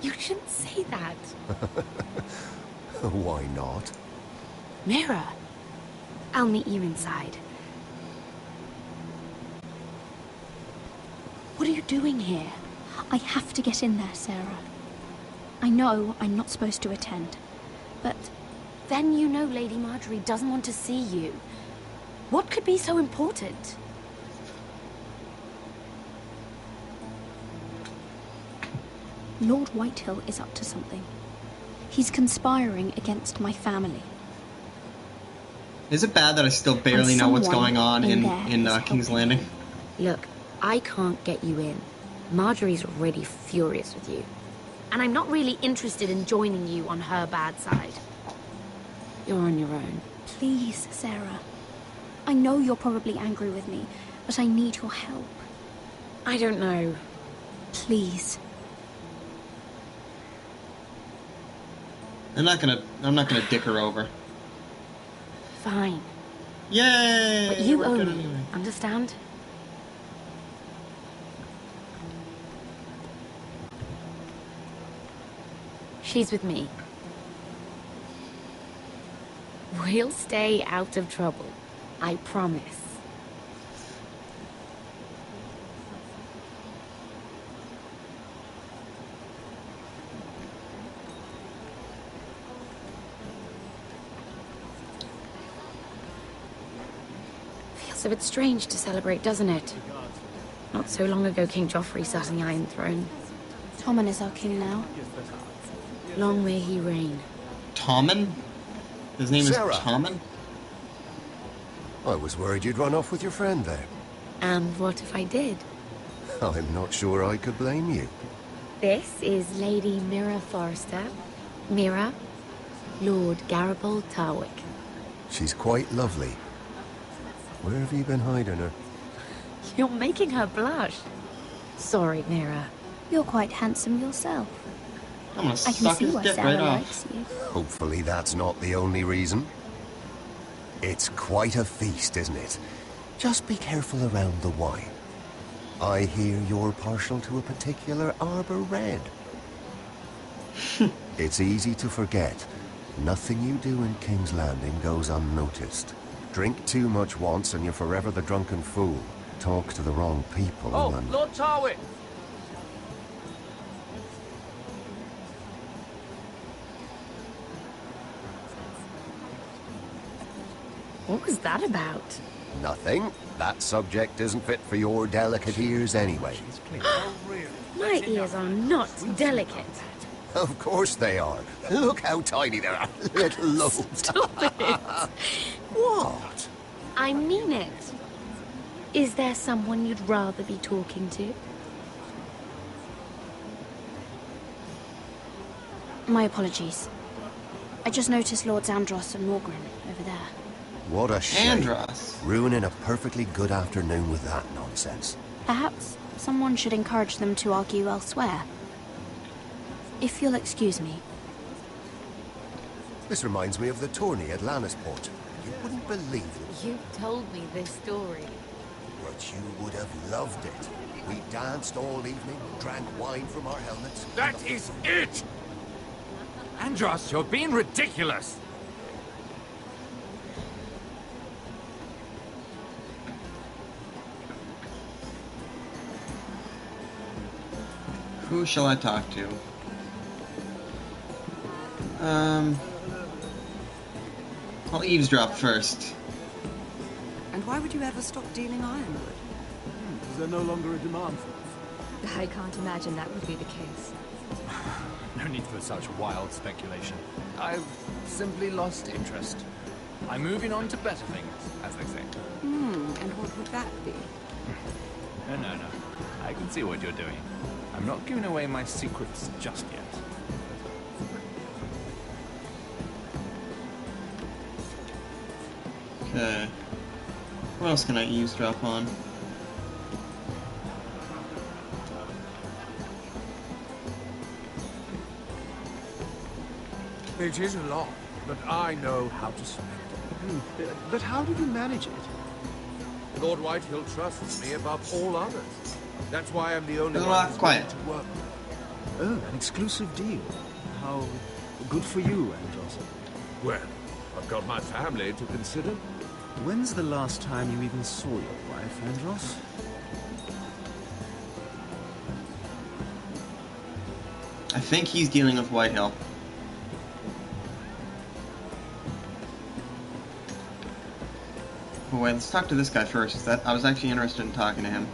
You shouldn't say that. Why not? Mira, I'll meet you inside. What are you doing here? I have to get in there, Sarah. I know I'm not supposed to attend, but... Then you know Lady Marjorie doesn't want to see you. What could be so important? Lord Whitehill is up to something. He's conspiring against my family. Is it bad that I still barely know what's going on in King's Landing? Look, I can't get you in. Marjorie's already furious with you. And I'm not really interested in joining you on her bad side. You're on your own. Please, Sarah. I know you're probably angry with me, but I need your help. I don't know. Please. I'm not gonna dick her over. Fine. Yay! But you own me, understand? She's with me. We'll stay out of trouble. I promise. Feels a bit strange to celebrate, doesn't it? Not so long ago, King Joffrey sat on the Iron Throne. Tommen is our king now. Long may he reign. Tommen? His name Sarah. is Tommen? I was worried you'd run off with your friend there. And what if I did? I'm not sure I could blame you. This is Lady Mira Forrester. Mira, Lord Garibald Tarwick. She's quite lovely. Where have you been hiding her? You're making her blush. Sorry, Mira. You're quite handsome yourself. I'm gonna I can suck see his why dick Sarah right off. likes you. Hopefully that's not the only reason. It's quite a feast, isn't it? Just be careful around the wine. I hear you're partial to a particular Arbor Red. It's easy to forget. Nothing you do in King's Landing goes unnoticed. Drink too much once and you're forever the drunken fool. Talk to the wrong people and... Lord Tarwick! What was that about? Nothing. That subject isn't fit for your delicate ears anyway. My ears are not delicate. Of course they are. Look how tiny they are. Little lobes. Stop it. What? I mean it. Is there someone you'd rather be talking to? My apologies. I just noticed Lords Andros and Morgren over there. What a shame. Andros. Ruining a perfectly good afternoon with that nonsense. Perhaps someone should encourage them to argue elsewhere. If you'll excuse me. This reminds me of the tourney at Lannisport. You wouldn't believe it, You told me this story. but you would have loved it. We danced all evening, drank wine from our helmets. That is it! Andros, you're being ridiculous! Who shall I talk to? I'll eavesdrop first. And why would you ever stop dealing ironwood? Is there no longer a demand for it? I can't imagine that would be the case. No need for such wild speculation. I've simply lost interest. I'm moving on to better things, as they say. And what would that be? No. I can see what you're doing. I'm not giving away my secrets just yet. Okay. What else can I eavesdrop on? It is a lot, but I know how to surrender. But how did you manage it? Lord Whitehill trusts me above all others. That's why I'm the only Little one who's quiet. willing to work with. Oh, an exclusive deal. How good for you, Andros. Well, I've got my family to consider. When's the last time you even saw your wife, Andros? I think he's dealing with Whitehill. Oh wait, let's talk to this guy first. I was actually interested in talking to him.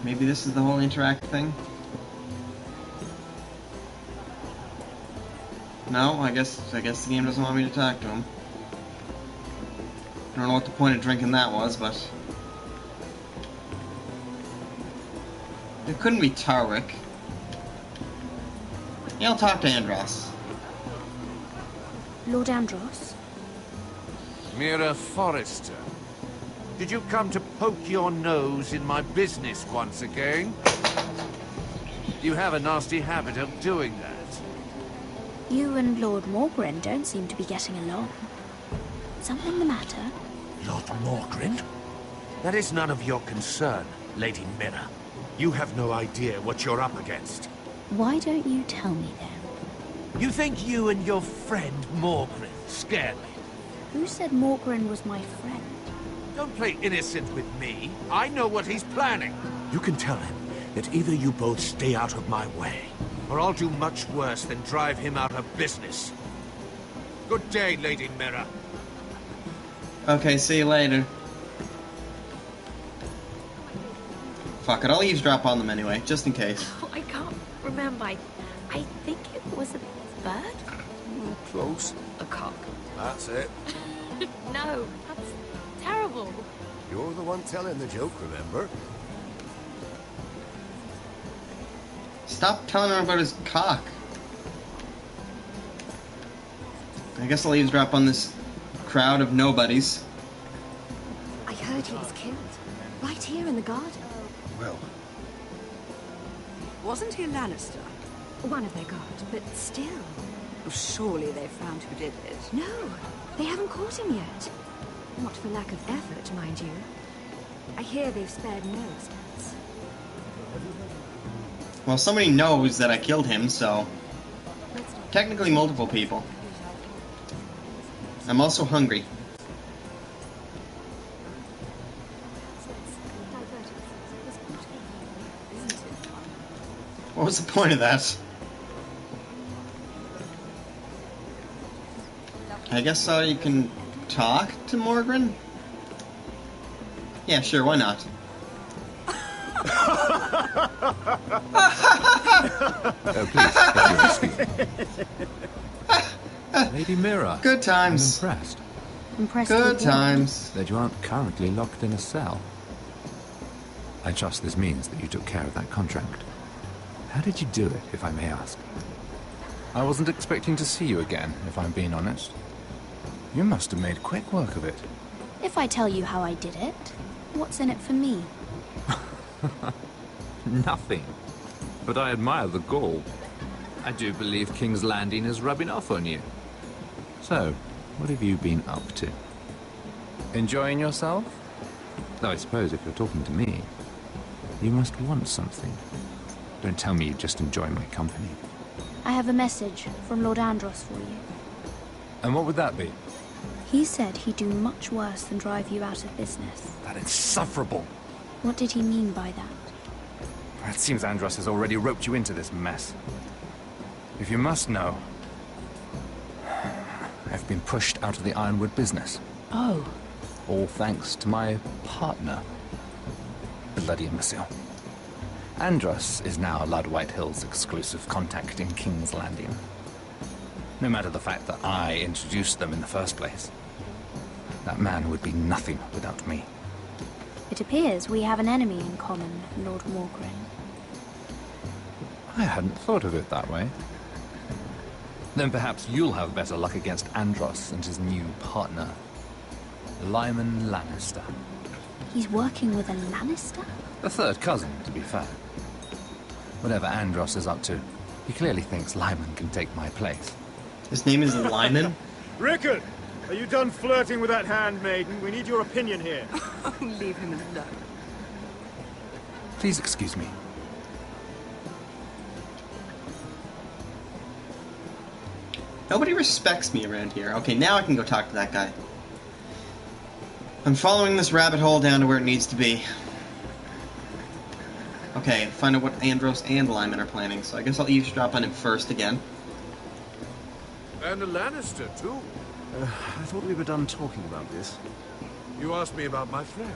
Maybe this is the whole interact thing? No, I guess the game doesn't want me to talk to him. I don't know what the point of drinking that was, but it couldn't be Tarwick. Yeah, I'll talk to Andros. Lord Andros? Mira Forrester, did you come to poke your nose in my business once again? You have a nasty habit of doing that. You and Lord Morgren don't seem to be getting along. Something the matter? Lord Morgren? That is none of your concern, Lady Mira. You have no idea what you're up against. Why don't you tell me then? You think you and your friend Morgren scared me? Who said Morgren was my friend? Don't play innocent with me. I know what he's planning. You can tell him that either you both stay out of my way, or I'll do much worse than drive him out of business. Good day, Lady Mira. Okay, see you later. Fuck it, I'll eavesdrop on them anyway, just in case. Oh, I can't remember. I think it was a bird? Close. A cock. That's it. No, that's terrible. You're the one telling the joke, remember? Stop telling her about his cock. I guess I'll eavesdrop on this crowd of nobodies. I heard he was killed. Right here in the garden. Well... Wasn't he a Lannister? One of their guard, but still. Surely they found who did it. No, they haven't caught him yet. Not for lack of effort, mind you. I hear they've spared no expense. Well, somebody knows that I killed him, so... Technically multiple people. I'm also hungry. What was the point of that? I guess so you can talk to Morgren? Yeah, sure, why not? Please, excuse me. Lady Mira. Good times. I'm impressed. Impressed Good with what? times. That you aren't currently locked in a cell. I trust this means that you took care of that contract. How did you do it, if I may ask? I wasn't expecting to see you again, if I'm being honest. You must have made quick work of it. If I tell you how I did it, what's in it for me? Nothing. But I admire the gall. I do believe King's Landing is rubbing off on you. So, what have you been up to? Enjoying yourself? Though I suppose if you're talking to me, you must want something. Don't tell me you just enjoy my company. I have a message from Lord Andros for you. And what would that be? He said he'd do much worse than drive you out of business. That insufferable! What did he mean by that? It seems Andros has already roped you into this mess. If you must know, I've been pushed out of the Ironwood business. Oh. All thanks to my partner. Bloody imbecile. Andros is now Lord Whitehill's exclusive contact in King's Landing. No matter the fact that I introduced them in the first place. That man would be nothing without me. It appears we have an enemy in common, Lord Morgren. I hadn't thought of it that way. Then perhaps you'll have better luck against Andros and his new partner, Lyman Lannister. He's working with a Lannister? A third cousin, to be fair. Whatever Andros is up to, he clearly thinks Lyman can take my place. His name is Lyman? Rickard! Are you done flirting with that handmaiden? We need your opinion here. Oh, leave him alone. Please excuse me. Nobody respects me around here. Okay, now I can go talk to that guy. I'm following this rabbit hole down to where it needs to be. Okay, find out what Andros and Lyman are planning, so I guess I'll eavesdrop on him first again. And a Lannister, too. I thought we were done talking about this. You asked me about my friends.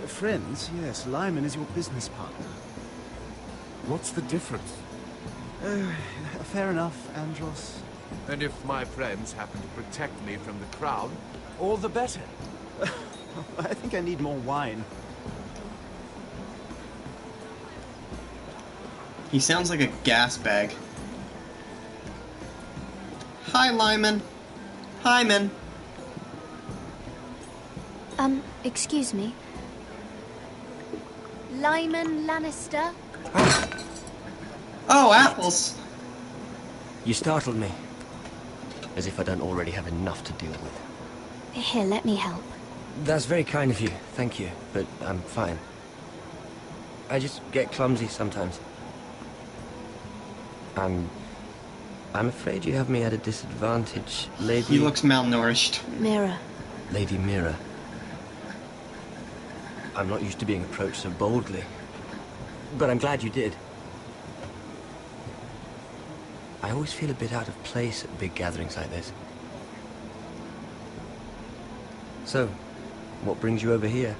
Friends? Yes, Lyman is your business partner. What's the difference? Fair enough, Andros. And if my friends happen to protect me from the crowd, all the better. I think I need more wine. He sounds like a gas bag. Hi, Lyman. Hyman. Excuse me. Lyman Lannister? Oh, apples. You startled me. As if I don't already have enough to deal with. Here, let me help. That's very kind of you, thank you, but I'm fine. I just get clumsy sometimes. I'm afraid you have me at a disadvantage, Lady... He looks malnourished. Mira. Lady Mira. I'm not used to being approached so boldly. But I'm glad you did. I always feel a bit out of place at big gatherings like this. So, what brings you over here?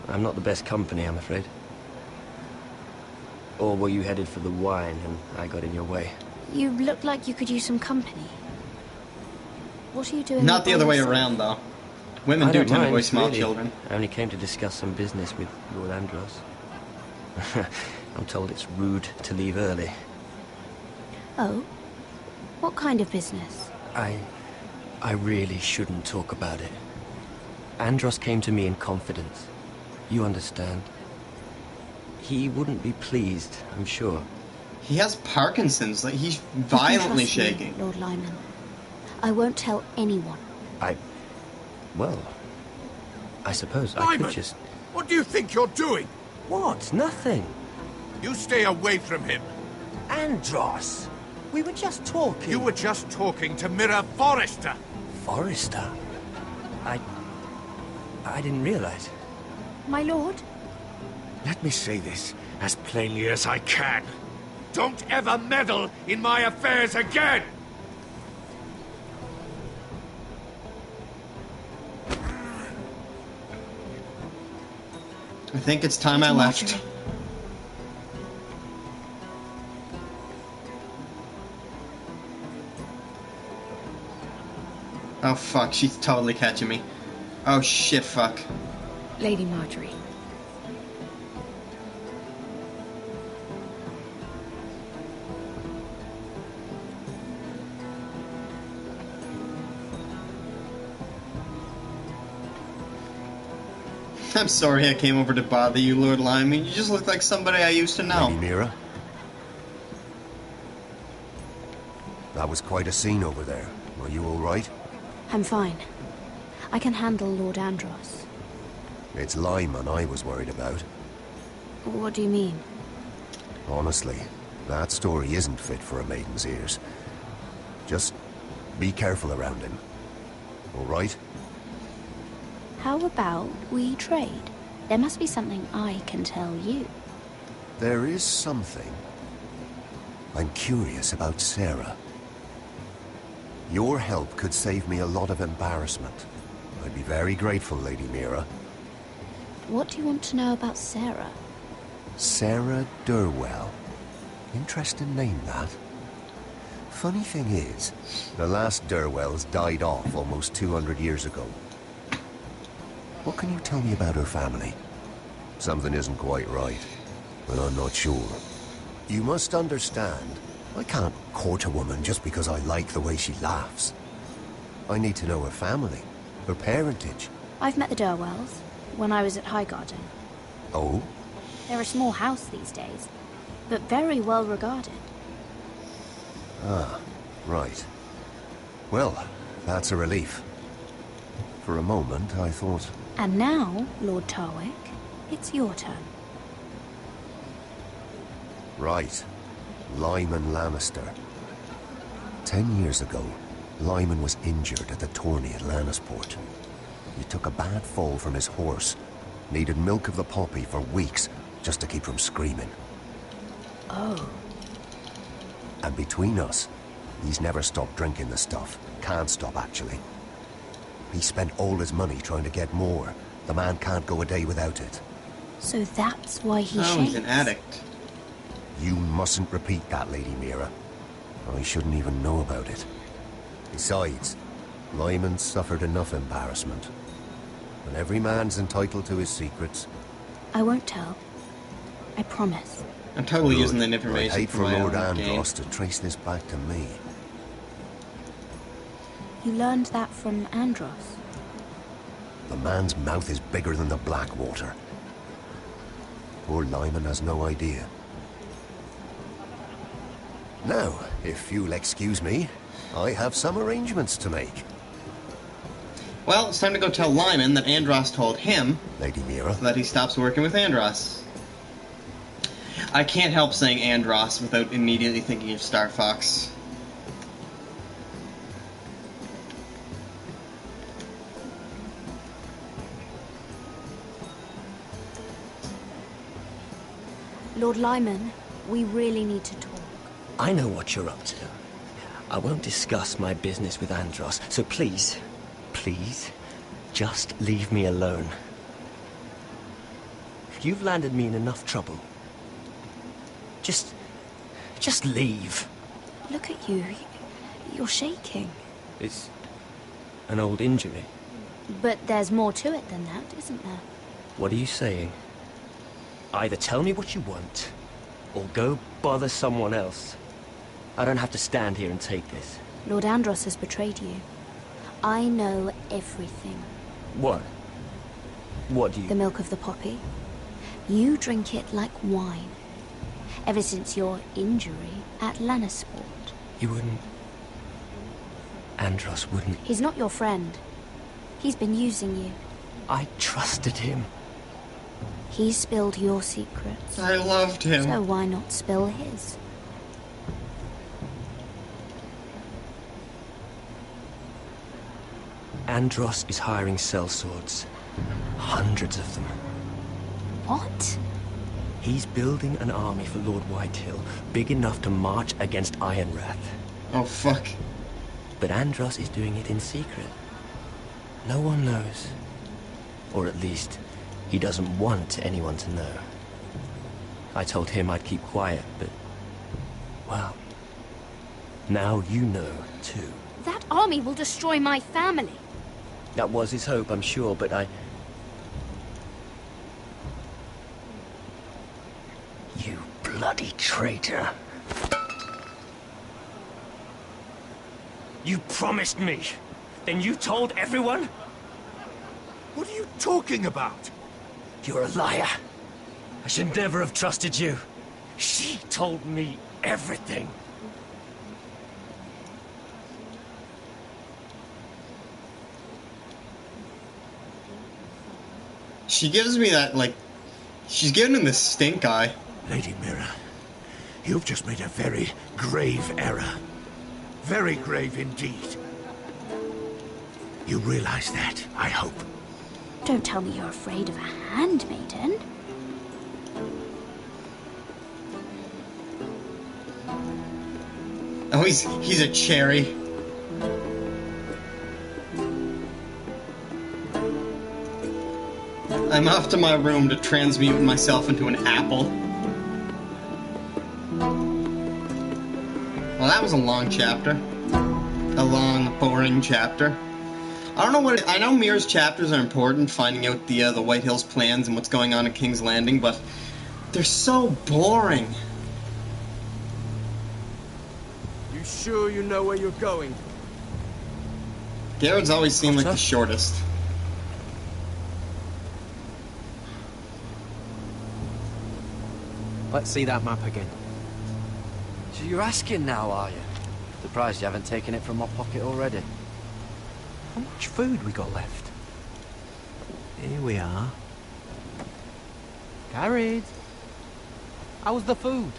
I'm not the best company, I'm afraid. Or were you headed for the wine and I got in your way? You look like you could use some company. What are you doing? Not the other way around, though. Women do tend to voice small children. I only came to discuss some business with Lord Andros. I'm told it's rude to leave early. Oh? What kind of business? I really shouldn't talk about it. Andros came to me in confidence. You understand. He wouldn't be pleased, I'm sure. He has Parkinson's. Like, he's violently shaking. Me, Lord Lyman. I won't tell anyone. Well, I suppose I Lyman, could just... what do you think you're doing? What? Nothing. You stay away from him. Andros, we were just talking. You were just talking to Mira Forrester. Forrester? I didn't realize. My lord? Let me say this as plainly as I can. Don't ever meddle in my affairs again! I think it's time I left. Oh fuck, she's totally catching me. Oh shit, fuck. Lady Marjorie. I'm sorry I came over to bother you, Lord Lyman. You just look like somebody I used to know. Lady Mira? That was quite a scene over there. Are you all right? I'm fine. I can handle Lord Andros. It's Lyman I was worried about. What do you mean? Honestly, that story isn't fit for a maiden's ears. Just be careful around him. All right? How about we trade? There must be something I can tell you. There is something. I'm curious about Sarah. Your help could save me a lot of embarrassment. I'd be very grateful, Lady Mira. What do you want to know about Sarah? Sarah Durwell. Interesting name, that. Funny thing is, the last Durwells died off almost 200 years ago. What can you tell me about her family? Something isn't quite right, but I'm not sure. You must understand, I can't court a woman just because I like the way she laughs. I need to know her family, her parentage. I've met the Durwells when I was at Highgarden. Oh? They're a small house these days, but very well regarded. Ah, right. Well, that's a relief. For a moment, I thought... And now, Lord Tarwick, it's your turn. Right. Lyman Lannister. 10 years ago, Lyman was injured at the tourney at Lannisport. He took a bad fall from his horse. Needed milk of the poppy for weeks, just to keep from screaming. Oh. And between us, he's never stopped drinking the stuff. Can't stop, actually. He spent all his money trying to get more. The man can't go a day without it. So that's why he shakes. He's an addict. You mustn't repeat that, Lady Mira. I shouldn't even know about it. Besides, Lyman suffered enough embarrassment. And every man's entitled to his secrets. I won't tell. I promise. I'm totally Good. using that information I'd hate for for my Lord own Andros to trace this back to me. You learned that from Andros? The man's mouth is bigger than the Blackwater. Poor Lyman has no idea. Now, if you'll excuse me, I have some arrangements to make. Well, it's time to go tell Lyman that Andros told him Lady Mira, so that he stops working with Andros. I can't help saying Andros without immediately thinking of Star Fox. Lord Lyman, we really need to talk. I know what you're up to. I won't discuss my business with Andros, so please, just leave me alone. You've landed me in enough trouble. Just leave. Look at you. You're shaking. It's an old injury. But there's more to it than that, isn't there? What are you saying? Either tell me what you want, or go bother someone else. I don't have to stand here and take this. Lord Andros has betrayed you. I know everything. What? What do you... The milk of the poppy. You drink it like wine. Ever since your injury at Lannisport. You wouldn't... Andros wouldn't... He's not your friend. He's been using you. I trusted him. He spilled your secrets. I loved him. So why not spill his? Andros is hiring sellswords. Hundreds of them. What? He's building an army for Lord Whitehill, big enough to march against Ironrath. Oh, fuck. But Andros is doing it in secret. No one knows. Or at least, he doesn't want anyone to know. I told him I'd keep quiet, but... well... now you know, too. That army will destroy my family. That was his hope, I'm sure, but I... You bloody traitor. You promised me. Then you told everyone? What are you talking about? You're a liar. I should never have trusted you. She told me everything. She gives me that, like... she's giving him the stink eye. Lady Mira, you've just made a very grave error. Very grave indeed. You realize that, I hope. Don't tell me you're afraid of a handmaiden. Oh, he's a cherry. I'm off to my room to transmute myself into an apple. Well, that was a long chapter. A long, boring chapter. I don't know what... I know Mira's chapters are important, finding out the Whitehill's plans and what's going on at King's Landing, but they're so boring. You sure you know where you're going? Garrett's always seemed like the shortest. Let's see that map again. So you're asking now, are you? Surprised you haven't taken it from my pocket already. How much food we got left? Here we are. Carried. How's the food?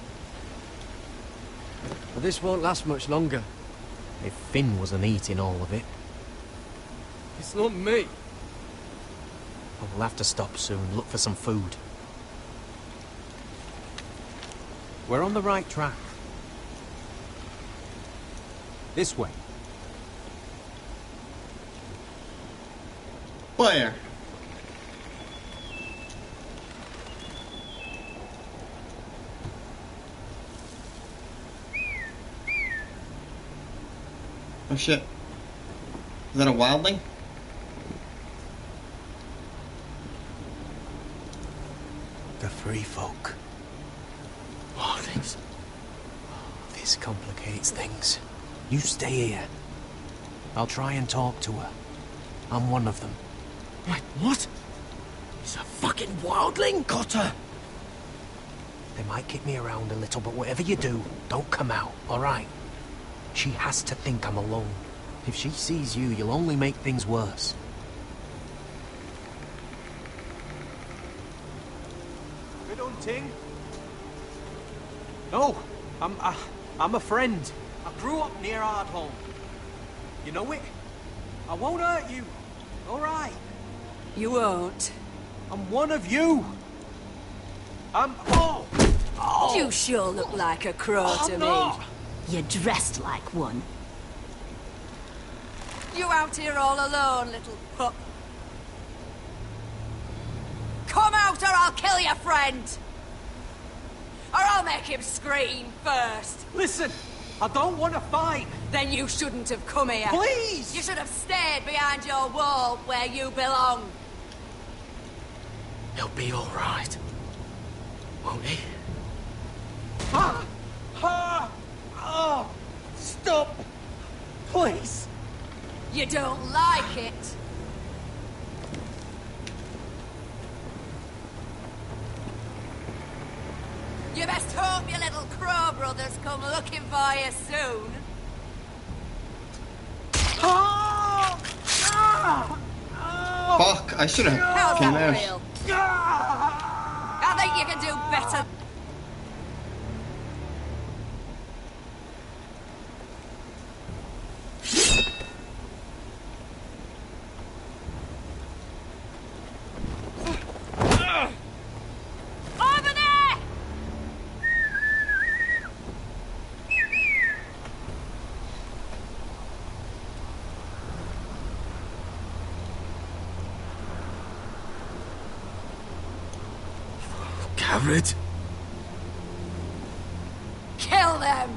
But this won't last much longer. If Finn wasn't eating all of it. It's not me. We'll have to stop soon, look for some food. We're on the right track. This way. Where? Oh shit. Is that a wildling? The free folk. Oh, this complicates things. You stay here. I'll try and talk to her. I'm one of them. Wait, what? He's a fucking wildling? Got her! They might kick me around a little, but whatever you do, don't come out, alright? She has to think I'm alone. If she sees you, you'll only make things worse. Good hunting. No, I'm a friend. I grew up near Ardholm. You know it? I won't hurt you. All right. You won't. I'm one of you. Oh! You sure look like a crow to me. Not. You're dressed like one. You out here all alone, little pup? Come out or I'll kill your friend! Or I'll make him scream first. Listen, I don't want to fight. Then you shouldn't have come here. Please! You should have stayed behind your wall where you belong. He'll be all right. Won't he? Stop! Please! You don't like it. You best hope your little crow brothers come looking for you soon. Fuck, I should have How's came that out. feel? I think you can do better. Over there! Garrett? Kill them!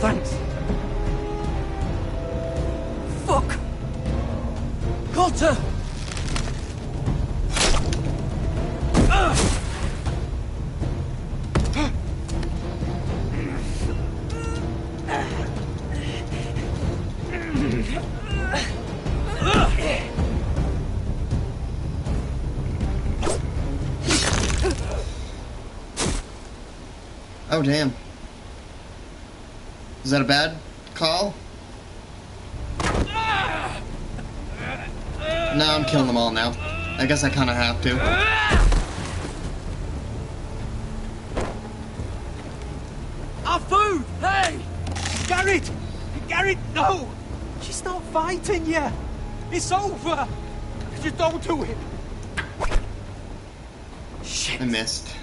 Thanks. Fuck! Cotter! Oh, damn. Is that a bad call? No, I'm killing them all now. I guess I kind of have to. Our food! Hey! Garrett! Garrett, no! She's not fighting you! It's over! Just don't do it! I missed.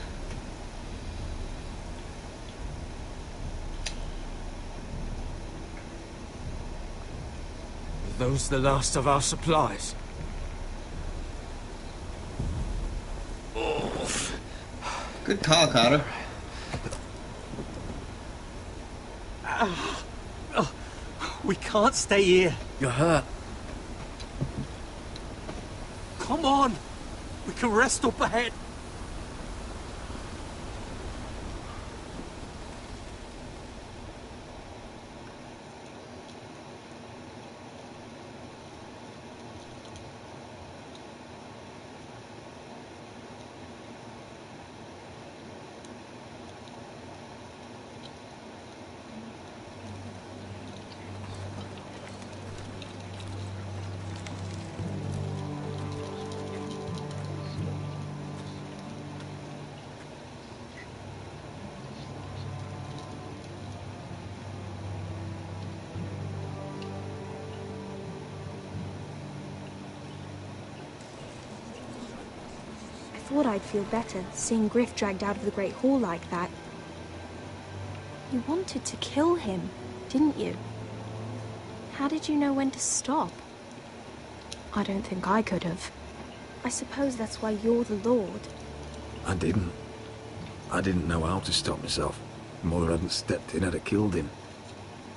Are those the last of our supplies? Good call, Carter. We can't stay here. You're hurt. Come on! We can rest up ahead. I thought I'd feel better seeing Griff dragged out of the Great Hall like that. You wanted to kill him, didn't you? How did you know when to stop? I don't think I could have. I suppose that's why you're the Lord. I didn't. I didn't know how to stop myself. Mother hadn't stepped in, I'd have killed him.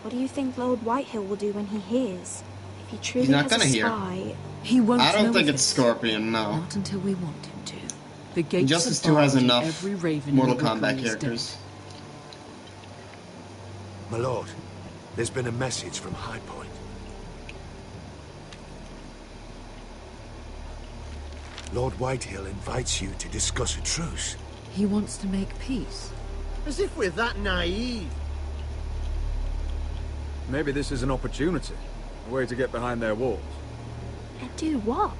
What do you think Lord Whitehill will do when he hears? If he truly He's not has a gonna hear. spy... He won't I don't know think of it's it. Scorpion, no. Not until we want him to. The gates Injustice are 2 has barred and enough every raven Mortal in Rookham Kombat is characters. My lord, there's been a message from High Point. Lord Whitehill invites you to discuss a truce. He wants to make peace. As if we're that naive. Maybe this is an opportunity. A way to get behind their walls. And do what?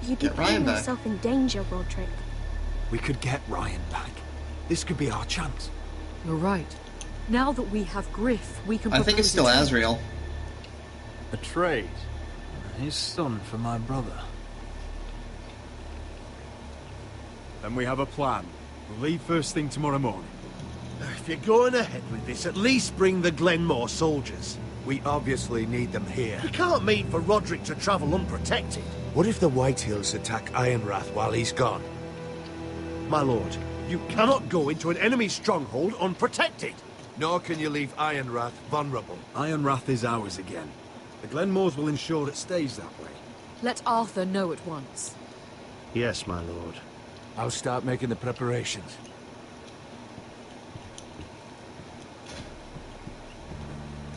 You'd be Get Ryan putting back. yourself in danger, Roderick. We could get Ryan back. This could be our chance. You're right. Now that we have Griff, we can I think it's still propose a trade. Asriel. A trade. His son for my brother. Then we have a plan. We'll leave first thing tomorrow morning. If you're going ahead with this, at least bring the Glenmore soldiers. We obviously need them here. You can't mean for Roderick to travel unprotected. What if the Whitehills attack Ironrath while he's gone? My lord, you cannot go into an enemy stronghold unprotected. Nor can you leave Ironrath vulnerable. Ironrath is ours again. The Glenmores will ensure it stays that way. Let Arthur know at once. Yes, my lord. I'll start making the preparations.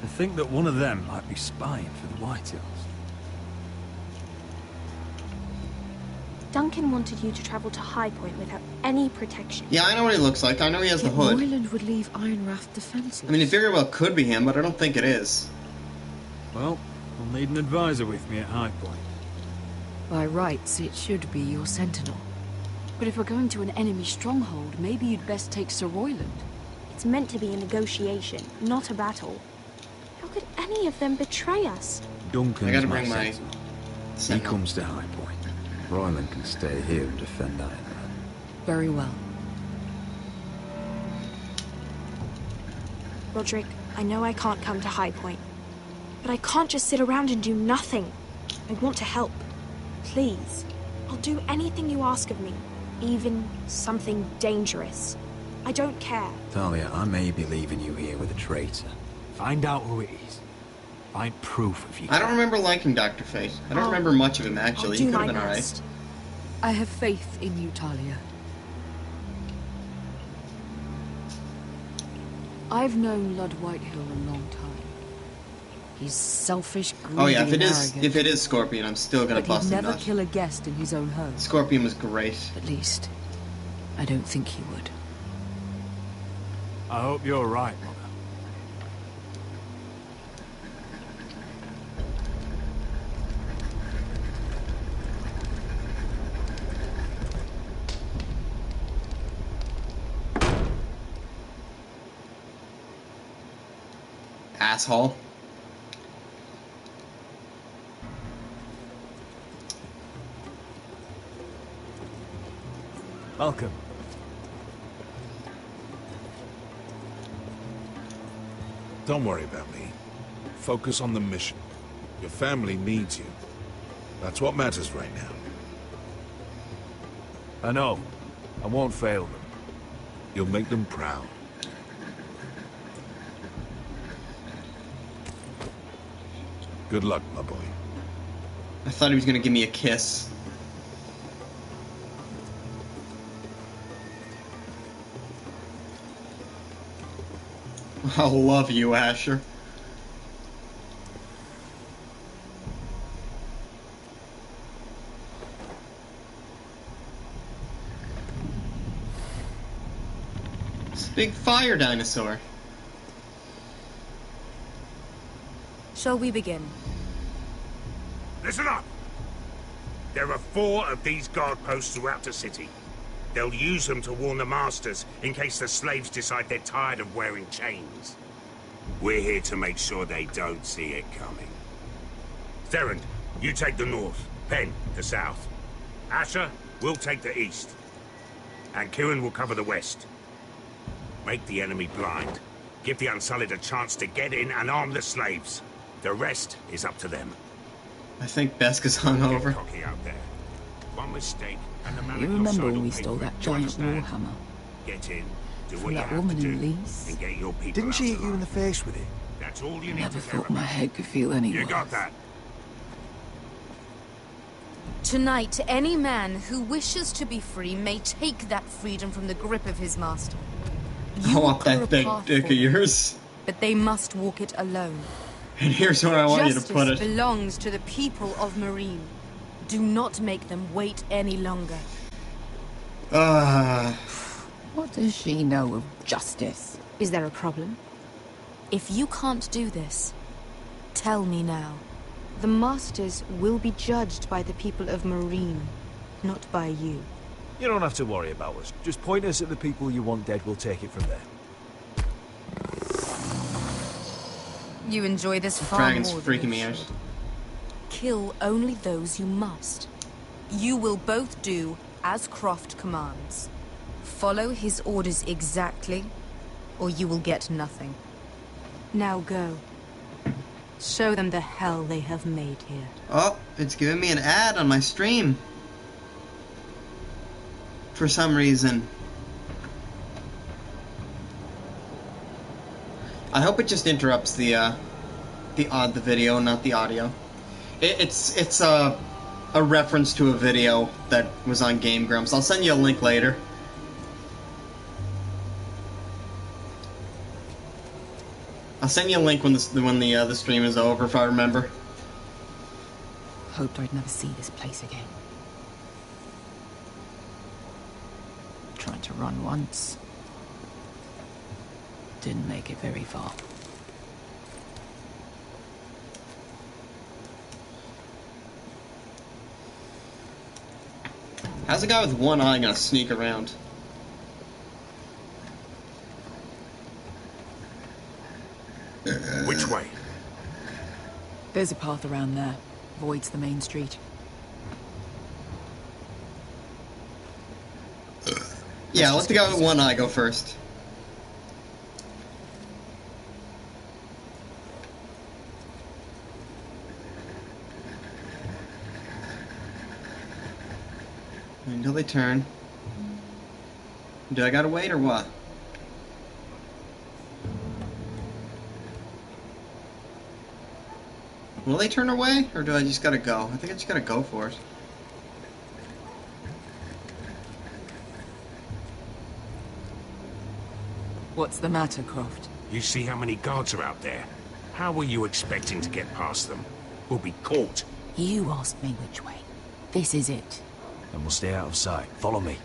To think that one of them might be spying for the Whitehills. Duncan wanted you to travel to High Point without any protection. Yeah, I know what he looks like. I know he has the Yet hood. Moyland would leave Ironrath defenseless. I mean, it very well could be him, but I don't think it is. Well, I'll need an advisor with me at High Point. By rights, it should be your sentinel. But if we're going to an enemy stronghold, maybe you'd best take Sir Royland. It's meant to be a negotiation, not a battle. How could any of them betray us? Duncan's I gotta my bring my sentinel. He sentinel. comes to High Point. Royland can stay here and defend Ironrath. Very well. Roderick, I know I can't come to High Point, but I can't just sit around and do nothing. I want to help. Please. I'll do anything you ask of me, even something dangerous. I don't care. Talia, I may be leaving you here with a traitor. Find out who it is. Find proof if you can. I don't remember liking Dr. Fate. I don't remember much of him, actually. He do could have my been alright. best. I have faith in you, Talia. I've known Lord Whitehill a long time. He's selfish, greedy, Oh yeah, if and it is arrogant, Scorpion, I'm still gonna but bust he'd him never nut. kill a guest in his own home. Scorpion was great. At least, I don't think he would. I hope you're right, Mother. Asshole. Welcome. Don't worry about me. Focus on the mission. Your family needs you. That's what matters right now. I know. I won't fail them. You'll make them proud. Good luck, my boy. I thought he was gonna give me a kiss. I love you, Asher. It's a big fire dinosaur. Shall we begin? Listen up! There are 4 of these guard posts throughout the city. They'll use them to warn the masters in case the slaves decide they're tired of wearing chains. We're here to make sure they don't see it coming. Theron, you take the north. Penn, the south. Asher, we'll take the east. And Kieran will cover the west. Make the enemy blind. Give the Unsullied a chance to get in and arm the slaves. The rest is up to them. I think Beska's hungover. Cocky out there. One mistake, and the man You at your remember side when will we pay stole for it. that Do you giant understand? warhammer? Get in, do From what you that have woman to do, in Leeds? and get your people Didn't out she hit alive. you in the face with it? That's all you need Never to care thought my about. head could feel any You worse. got that? Tonight, any man who wishes to be free may take that freedom from the grip of his master. I want that big path dick of forward. yours. but they must walk it alone. And here's where I want you to put Justice it. belongs to the people of Marine. Do not make them wait any longer. What does she know of justice? Is there a problem? If you can't do this, tell me now. The Masters will be judged by the people of Marine, not by you. You don't have to worry about us. Just point us at the people you want dead, we'll take it from there. You enjoy this The far dragon's more than freaking you me out. should. Kill only those you must. You will both do as Croft commands. Follow his orders exactly, or you will get nothing. Now go. Show them the hell they have made here. Oh, it's giving me an ad on my stream. For some reason. I hope it just interrupts the video, not the audio. It's a reference to a video that was on Game Grumps. I'll send you a link later. I'll send you a link when the stream is over, if I remember. Hoped I'd never see this place again. Tried to run once. Didn't make it very far. How's a guy with one eye gonna sneak around? Which way? There's a path around there. Voids the main street. Yeah, let the guy with one eye go first. Until they turn. Do I gotta wait or what? Will they turn away, or do I just gotta go? I think I just gotta go for it. What's the matter, Croft? You see how many guards are out there? How were you expecting to get past them? We'll be caught. You asked me which way. This is it. And we'll stay out of sight. Follow me.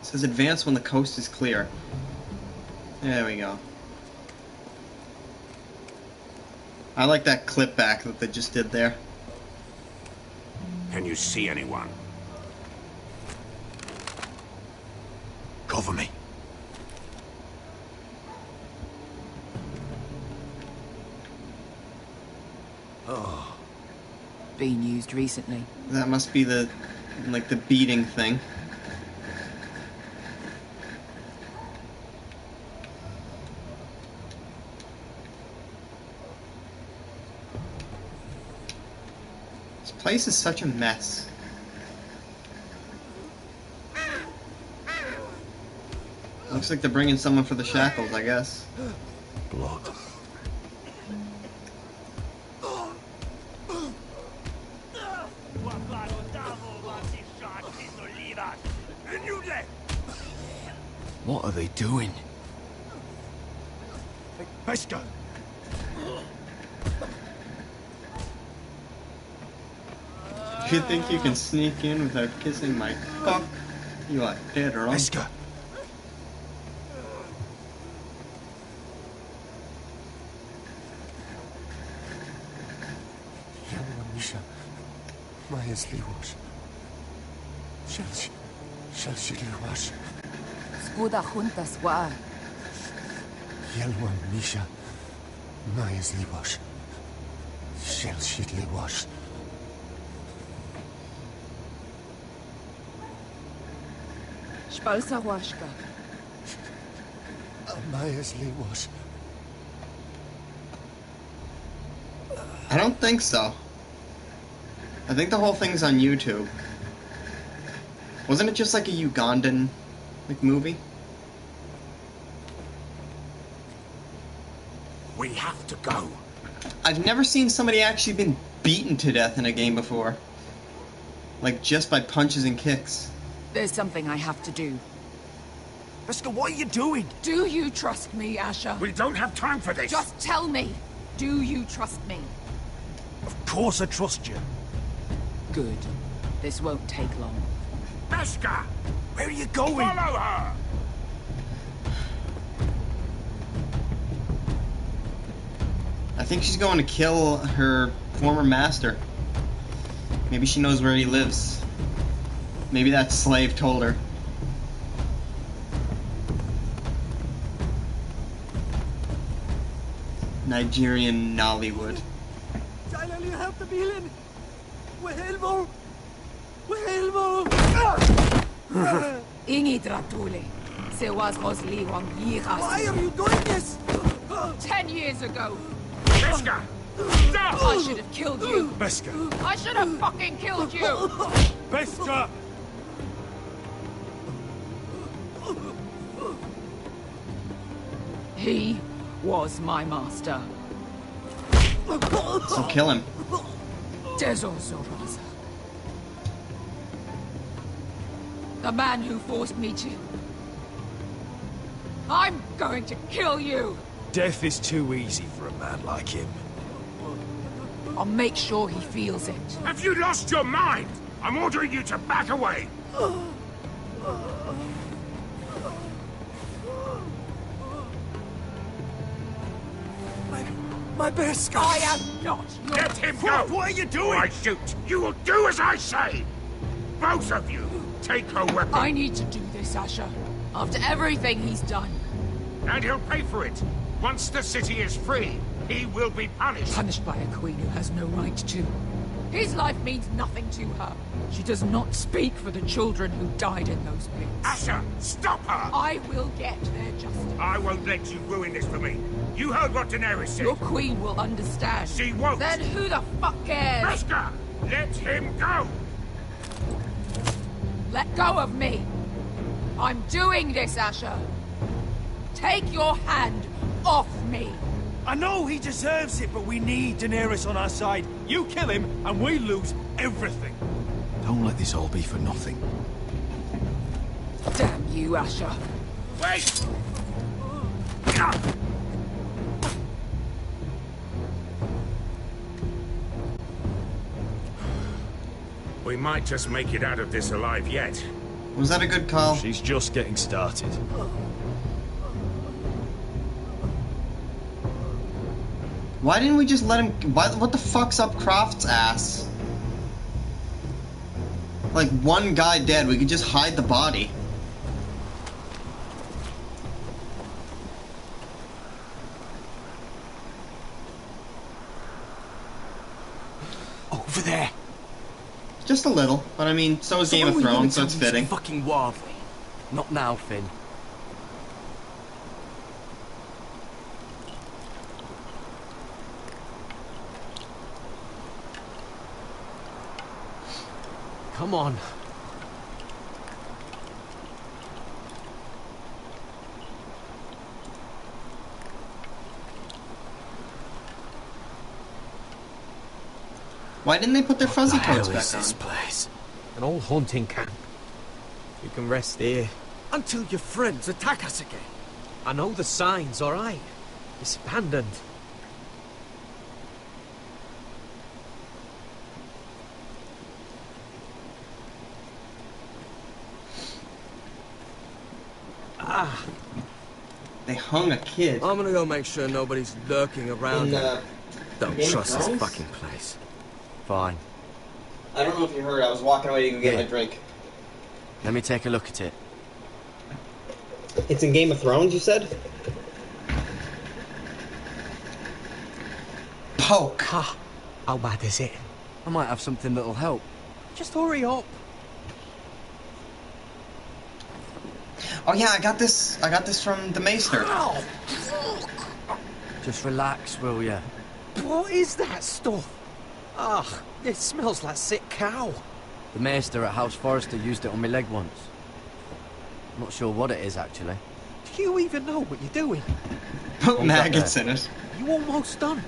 It says advance when the coast is clear. There we go. I like that clip back that they just did there. Can you see anyone? Cover me. Oh. Been used recently. That must be the beating thing. This place is such a mess. Looks like they're bringing someone for the shackles, I guess. Blood. What are they doing? Pesca! You think you can sneak in without kissing my cock? You are dead wrong. Pesca! Skuda juntas wa. Yelwan Misha, Mayas Liwash, Shell Shidley Wash. Spalsa washka. Mayas Liwash. I don't think so. I think the whole thing's on YouTube. Wasn't it just like a Ugandan movie? We have to go. I've never seen somebody actually been beaten to death in a game before. Like, just by punches and kicks. There's something I have to do. Beskha, what are you doing? Do you trust me, Asher? We don't have time for this. Just tell me. Do you trust me? Of course I trust you. Good. This won't take long. Beskha! Where are you going? Follow her! I think she's going to kill her former master. Maybe she knows where he lives. Maybe that slave told her. Nigerian Nollywood. Ingi Dratule. Sewas Rosli Wang Yiras. Why are you doing this? 10 years ago. Beskha! Stop! I should have killed you. Beskha! I should have fucking killed you. Beskha! He was my master. So kill him. Dezo Zoraza. The man who forced me to... I'm going to kill you! Death is too easy for a man like him. I'll make sure he feels it. Have you lost your mind? I'm ordering you to back away! My Beskha! I am not your... Let him go! What are you doing? Or I shoot! You will do as I say! Both of you, take her weapon. I need to do this, Asher. After everything he's done. And he'll pay for it. Once the city is free, he will be punished. Punished by a queen who has no right to. His life means nothing to her. She does not speak for the children who died in those pits. Asher, stop her! I will get their justice. I won't let you ruin this for me. You heard what Daenerys said. Your queen will understand. She won't. Then who the fuck cares? Beskha, let him go! Let go of me. I'm doing this, Asher. Take your hand off me. I know he deserves it, but we need Daenerys on our side. You kill him, and we lose everything. Don't let this all be for nothing. Damn you, Asher. Wait! We might just make it out of this alive yet. Was that a good call? She's just getting started. Why didn't we just let him... What the fuck's up Croft's ass? Like, one guy dead, we could just hide the body. Over there. Just a little, but I mean, so is Game of Thrones, so it's fitting. Fucking wildly. Not now, Finn. Come on. Why didn't they put their fuzzy What the coats hell back is on? this place? An old hunting camp. You can rest here. Until your friends attack us again. I know the signs, alright? It's abandoned. Ah. They hung a kid. I'm gonna go make sure nobody's lurking around. Don't Game of trust this Thrones? fucking place. Fine. I don't know if you heard, I was walking away to go get my drink. Let me take a look at it. It's in Game of Thrones, you said? Poke. Ha! How bad is it? I might have something that'll help. Just hurry up. Oh yeah, I got this from the Maester. Just relax, will ya? What is that stuff? Ugh, it smells like sick cow. The maester at House Forrester used it on my leg once. I'm not sure what it is, actually. Do you even know what you're doing? Put maggots in it. You almost done.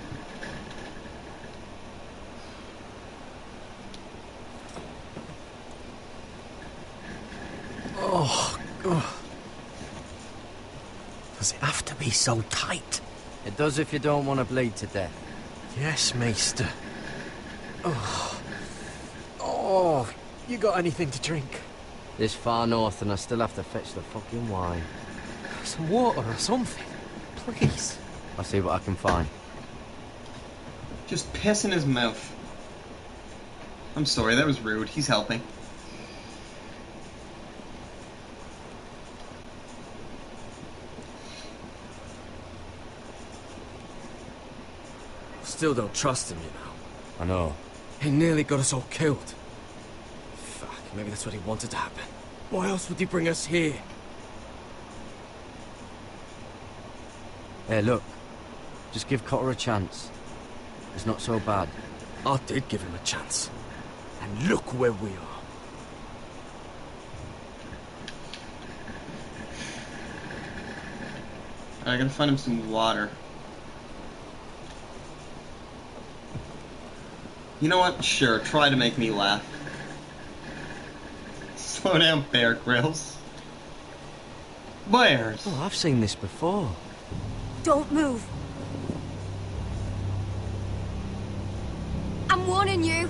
Oh, oh. Does it have to be so tight? It does if you don't want to bleed to death. Yes, Maester. Oh. Oh, you got anything to drink? This far north and I still have to fetch the fucking wine. Some water or something, please. I'll see what I can find. Just piss in his mouth. I'm sorry, that was rude. He's helping. Still don't trust him, you know. I know. He nearly got us all killed. Fuck, maybe that's what he wanted to happen. Why else would he bring us here? Hey, look. Just give Cotter a chance. It's not so bad. I did give him a chance. And look where we are. I gotta find him some water. You know what? Sure, try to make me laugh. Slow down, Bear Grylls. Bears. Oh, I've seen this before. Don't move. I'm warning you.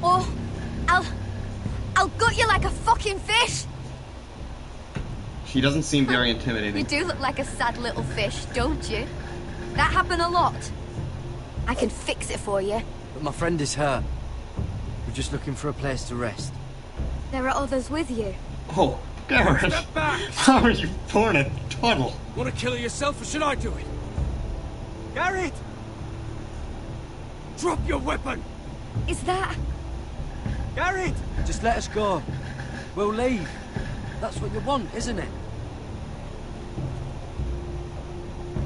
Or I'll gut you like a fucking fish. She doesn't seem very intimidating. You do look like a sad little fish, don't you? That happened a lot. I can fix it for you. But my friend is hurt. We're just looking for a place to rest. There are others with you. Oh, Garrett. Step back! How are you born a tunnel? Want to kill her yourself, or should I do it? Garrett! Drop your weapon! Is that... Garrett! Just let us go. We'll leave. That's what you want, isn't it?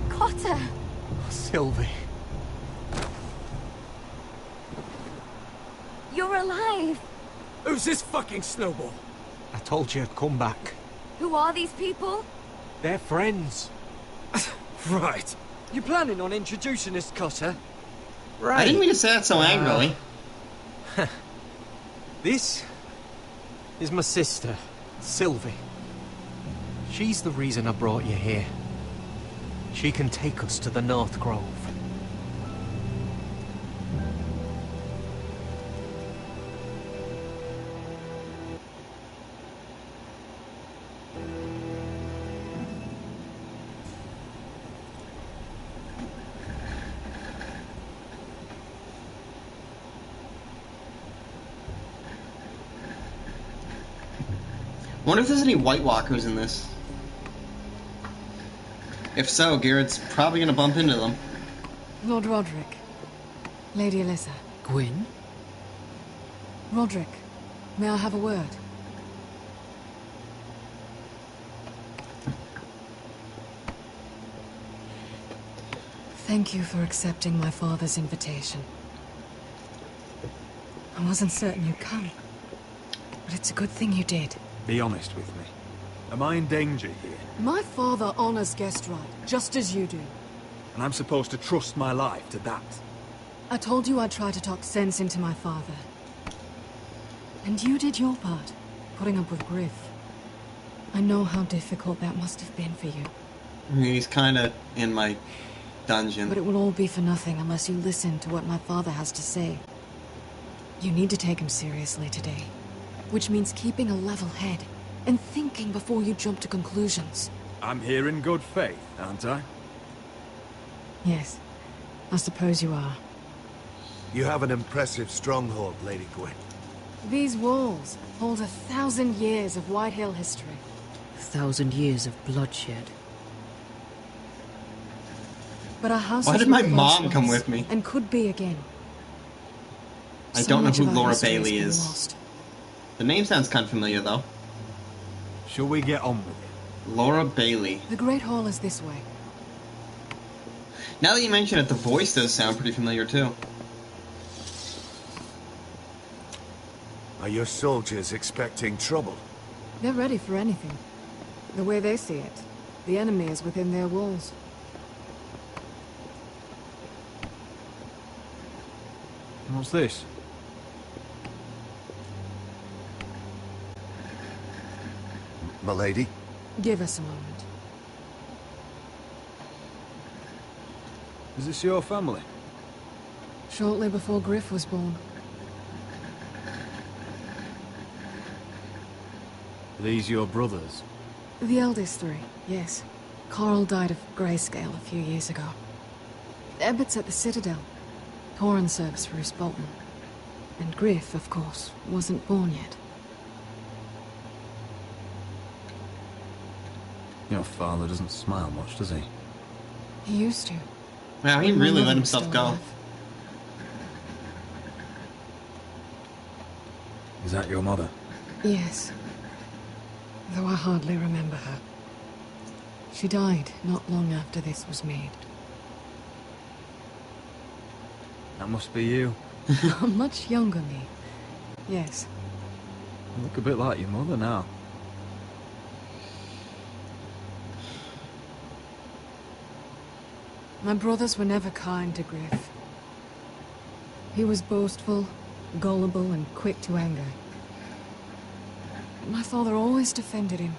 Cotter? Sylvie. You're alive. Who's this fucking snowball? I told you I'd come back. Who are these people? They're friends. Right. You planning on introducing us, Cotter? Right. I didn't mean to say that so angrily. This is my sister, Sylvie. She's the reason I brought you here. She can take us to the North Grove. Wonder if there's any White Walkers in this. If so, Garrett's probably gonna bump into them. Lord Roderick. Lady Alyssa. Gwyn? Roderick, may I have a word? Thank you for accepting my father's invitation. I wasn't certain you'd come, but it's a good thing you did. Be honest with me. Am I in danger here? My father honors guest right, just as you do. And I'm supposed to trust my life to that? I told you I'd try to talk sense into my father. And you did your part, putting up with Griff. I know how difficult that must have been for you. He's kinda in my dungeon. But it will all be for nothing unless you listen to what my father has to say. You need to take him seriously today. Which means keeping a level head and thinking before you jump to conclusions. I'm here in good faith, aren't I? Yes, I suppose you are. You have an impressive stronghold, Lady Gwyn. These walls hold 1,000 years of White Hill history. 1,000 years of bloodshed. But our house Why is did my close mom come once, with me? and could be again. I So don't know much who of our Laura history has Bailey been is. lost. The name sounds kind of familiar, though. Shall we get on with it? Laura Bailey. The Great Hall is this way. Now that you mention it, the voice does sound pretty familiar, too. Are your soldiers expecting trouble? They're ready for anything. The way they see it, the enemy is within their walls. What's this? milady. Give us a moment. Is this your family? Shortly before Griff was born. Are these your brothers? The eldest three, yes. Carl died of grayscale a few years ago. Ebbett's at the Citadel. Torrens serves Roose Bolton. And Griff, of course, wasn't born yet. Your father doesn't smile much, does he? He used to. Wow, he When my really mother let was himself still go. alive. Is that your mother? Yes. Though I hardly remember her. She died not long after this was made. That must be you. A much younger me. Yes. You look a bit like your mother now. My brothers were never kind to Griff. He was boastful, gullible, and quick to anger. My father always defended him.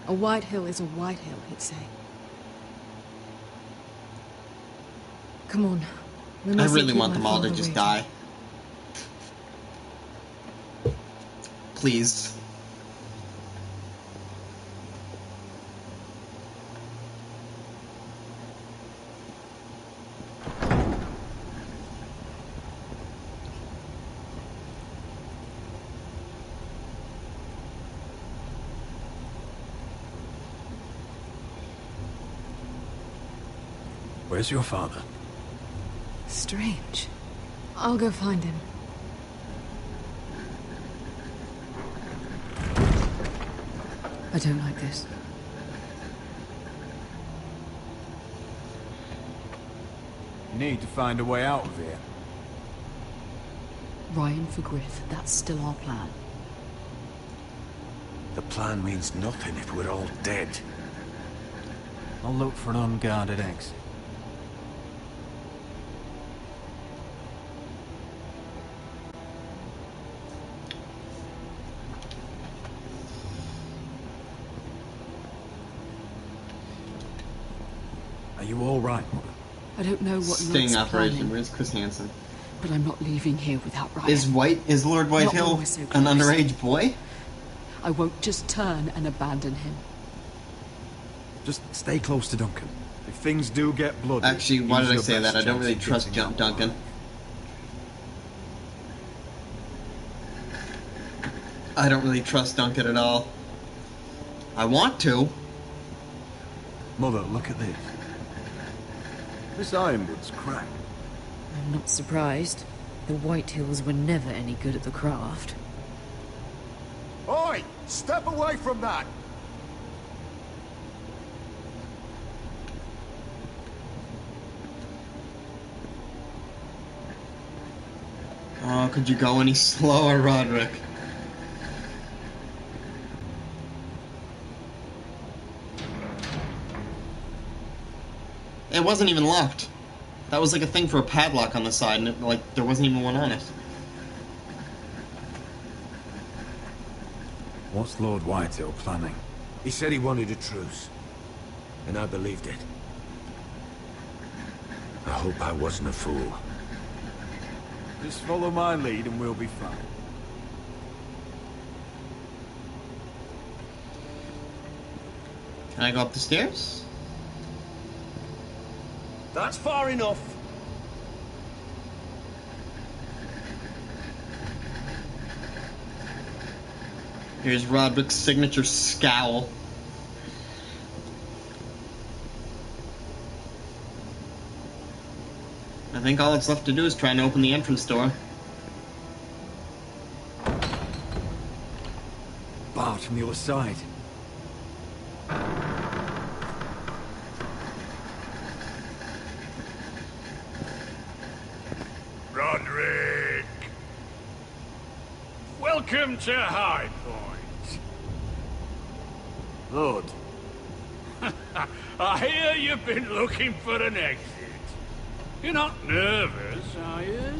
A white hill is a white hill, he'd say. Come on. We I mustn't really keep want my them all to father just waiting. die. Please. Where's your father? Strange. I'll go find him. I don't like this. You need to find a way out of here. Ryan for Griff, that's still our plan. The plan means nothing if we're all dead. I'll look for an unguarded exit. Are you all right, Mother? I don't know what Sting Lord's operation. planning, Where's Chris Hansen? but I'm not leaving here without Ryan. Is Lord Not Whitehill when we're so an close. underage boy? I won't just turn and abandon him. Just stay close to Duncan. If things do get bloody... Actually, why use did I your say best that? I don't chance really of trust getting out Duncan. I don't really trust Duncan at all. I want to. Mother, look at this. This ironwood's cracked. I'm not surprised. The Whitehills were never any good at the craft. Oi! Step away from that! Oh, could you go any slower, Roderick? It wasn't even locked. That was like a thing for a padlock on the side, and like there wasn't even one on it. What's Lord Whitehill planning? He said he wanted a truce, and I believed it. I hope I wasn't a fool. Just follow my lead and we'll be fine. Can I go up the stairs? That's far enough. Here's Roderick's signature scowl. I think all that's left to do is try and open the entrance door. Barred from the other side. Roderick! Welcome to High Point. Lord. I hear you've been looking for an exit. You're not nervous, are you?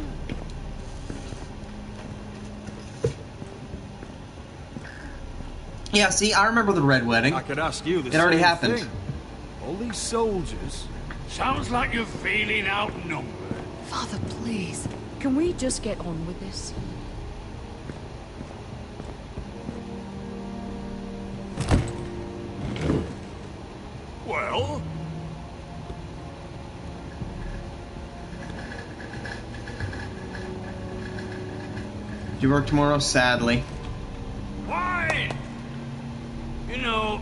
Yeah, see, I remember the Red Wedding. I could ask you the It already same happened. thing. All these soldiers. Sounds like you're feeling outnumbered. Father, please. Can we just get on with this? Well? Do you work tomorrow? Sadly. Why? You know,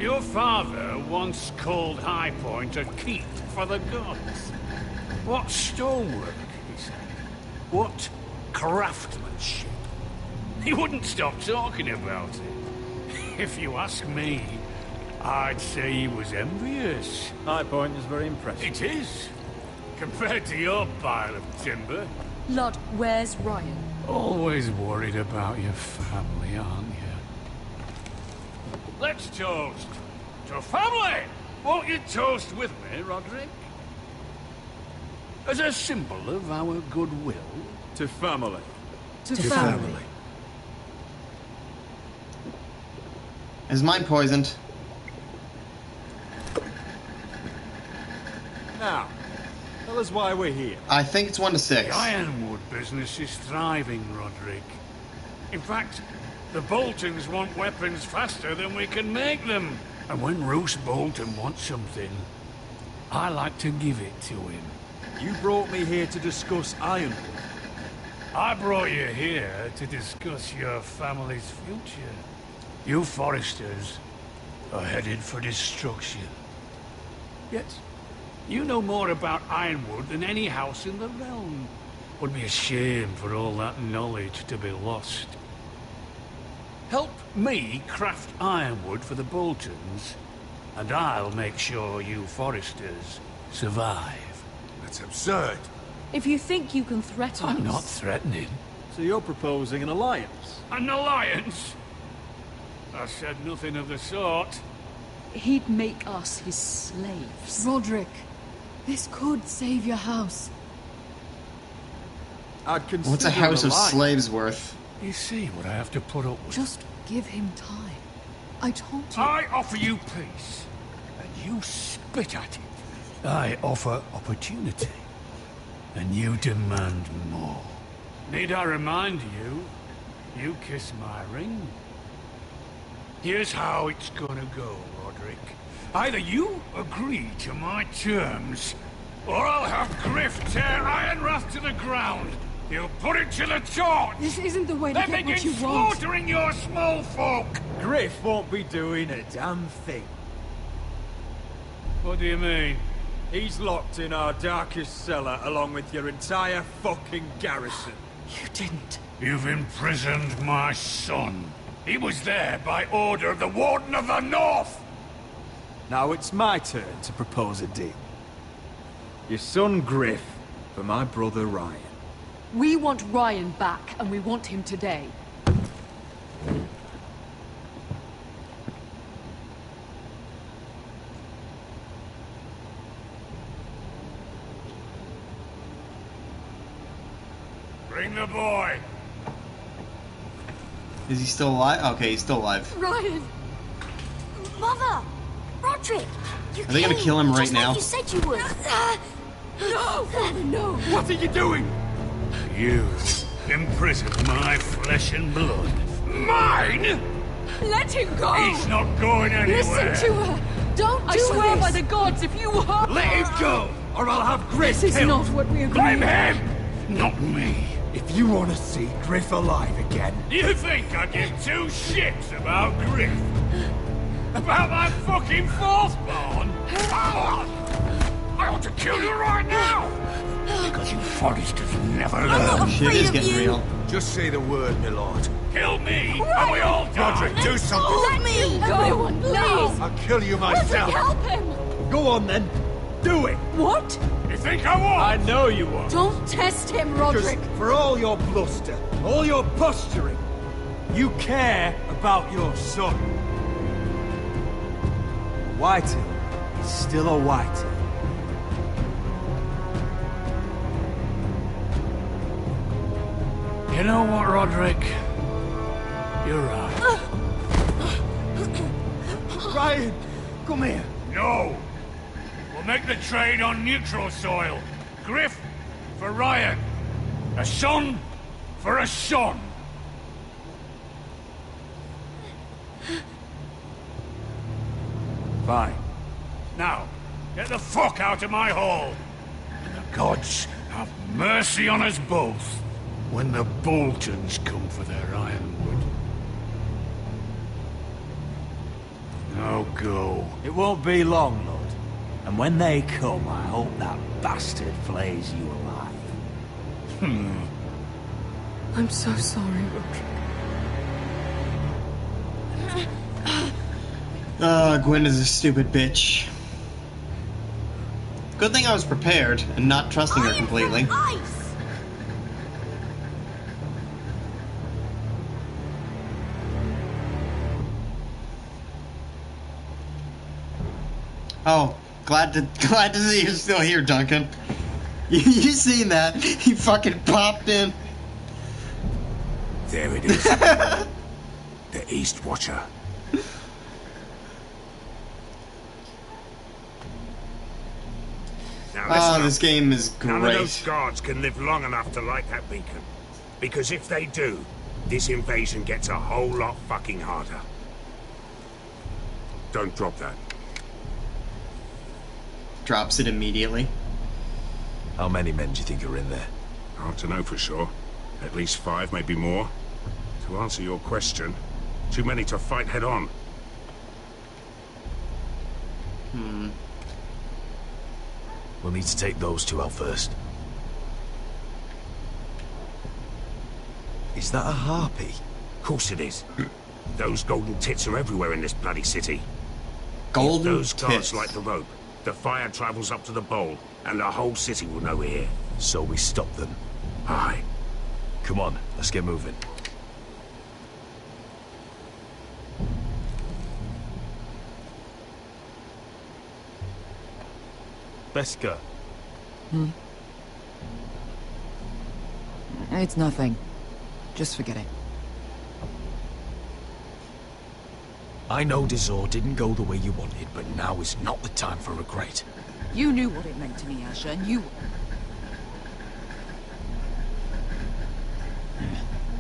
your father once called High Point a keep for the gods. What stonework, he said. What craftsmanship. He wouldn't stop talking about it. If you ask me, I'd say he was envious. High Point is very impressive. It is. Compared to your pile of timber. Lord, where's Ryan? Always worried about your family, aren't you? Let's toast to family! Won't you toast with me, Roderick? As a symbol of our goodwill. To family. To family. Is mine poisoned? Now, tell us why we're here. I think it's 1 to 6. The ironwood business is thriving, Roderick. In fact, the Boltons want weapons faster than we can make them. And when Roose Bolton wants something, I like to give it to him. You brought me here to discuss ironwood. I brought you here to discuss your family's future. You Foresters are headed for destruction. Yet, you know more about ironwood than any house in the realm. Would be a shame for all that knowledge to be lost. Help me craft ironwood for the Boltons, and I'll make sure you Foresters survive. That's absurd. If you think you can threaten us... I'm not threatening. So you're proposing an alliance? An alliance? I said nothing of the sort. He'd make us his slaves. Roderick, this could save your house. I'd consider What's a house an of alliance. slaves worth? You see what I have to put up with? Just give him time. I told you. I offer you peace, and you spit at it. I offer opportunity, and you demand more. Need I remind you, you kiss my ring? Here's how it's gonna go, Roderick. Either you agree to my terms, or I'll have Griff tear Ironrath to the ground. He'll put it to the torch. This isn't the way to Then get what begin you want. slaughtering your small folk. Griff won't be doing a damn thing. What do you mean? He's locked in our darkest cellar along with your entire fucking garrison. You didn't. You've imprisoned my son. He was there by order of the Warden of the North. Now it's my turn to propose a deal. Your son Griff for my brother Ryan. We want Ryan back, and we want him today. Bring the boy. Is he still alive? Okay, he's still alive. Ryan! Mother! Roderick! You Are they gonna kill him right just now? Like you said you would. No! Father, no! What are you doing? You imprisoned my flesh and blood. Mine? Let him go! He's not going anywhere. Listen to her! Don't I swear by the gods, if you hurt... Let him go, or I'll have Griff This is killed. not what we agreed. Blame him, not me. If you want to see Griff alive again... You think I give two shits about Griff? About my fucking fourthborn? I ought to kill you right now! Because you Foresters never learn. Shit is getting real. Just say the word, my lord. Kill me, and we all die. Roderick, do something. Let me go! Everyone, please! I'll kill you myself. Help him! Go on then. Do it. What? You think I won't? I know you won't. Don't test him, Roderick! Just for all your bluster, all your posturing, you care about your son. Whitehill is still a Whitehill. You know what, Roderick? You're right. Ryan, come here. No! We'll make the trade on neutral soil. Griff for Ryan. A son for a son. Fine. Now, get the fuck out of my hall. And the gods have mercy on us both when the Boltons come for their ironwood. Now go. It won't be long, Lord. And when they come, I hope that bastard flays you alive. I'm so sorry, Roderick. Gwen is a stupid bitch. Good thing I was prepared and not trusting her completely. Oh, glad to see you're still here, Duncan. You seen that? He fucking popped in. There it is. The East Watcher. Now listen up. This game is great. None of those guards can live long enough to light that beacon. Because if they do, this invasion gets a whole lot fucking harder. Don't drop that. Drops it immediately. How many men do you think are in there? Hard to know for sure. At least 5, maybe more. To answer your question, too many to fight head on. We'll need to take those 2 out first. Is that a harpy? Of course it is. Those golden tits are everywhere in this bloody city. Golden if those guards tits. light the rope, the fire travels up to the bowl, and the whole city will know we're here. So we stop them. Aye. Come on, let's get moving. Beska. It's nothing. Just forget it. I know Dizor didn't go the way you wanted, but now is not the time for regret. You knew what it meant to me, Asher, and you...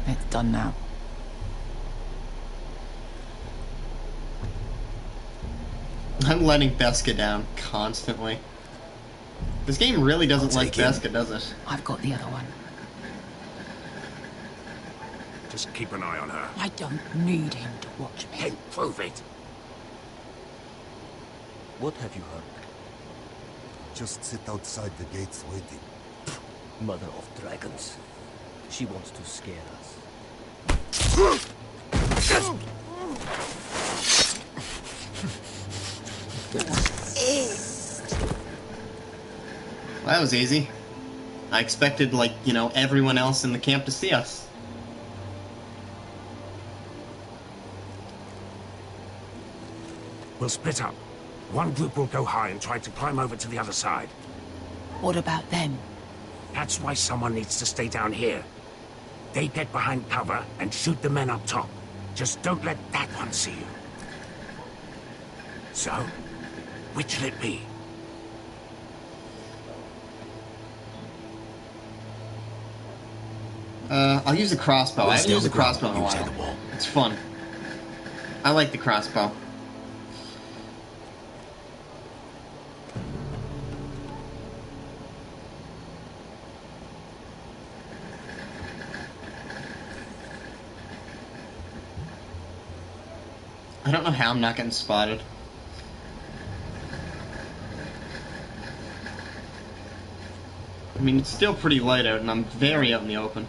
It's done now. I'm letting Beska down constantly. This game really doesn't like Beska, does it? I've got the other one. Just keep an eye on her. I don't need him to watch me. Hey, prove it. What have you heard? Just sit outside the gates waiting. Mother of dragons. She wants to scare us. Well, that was easy. I expected, like, you know, everyone else in the camp to see us. We'll split up. One group will go high and try to climb over to the other side. What about them? That's why someone needs to stay down here. They get behind cover and shoot the men up top. Just don't let that one see you. So, which'll it be? I'll use a crossbow. I haven't used a crossbow in a while. It's fun. I like the crossbow. I don't know how I'm not getting spotted. I mean, it's still pretty light out, and I'm very out in the open.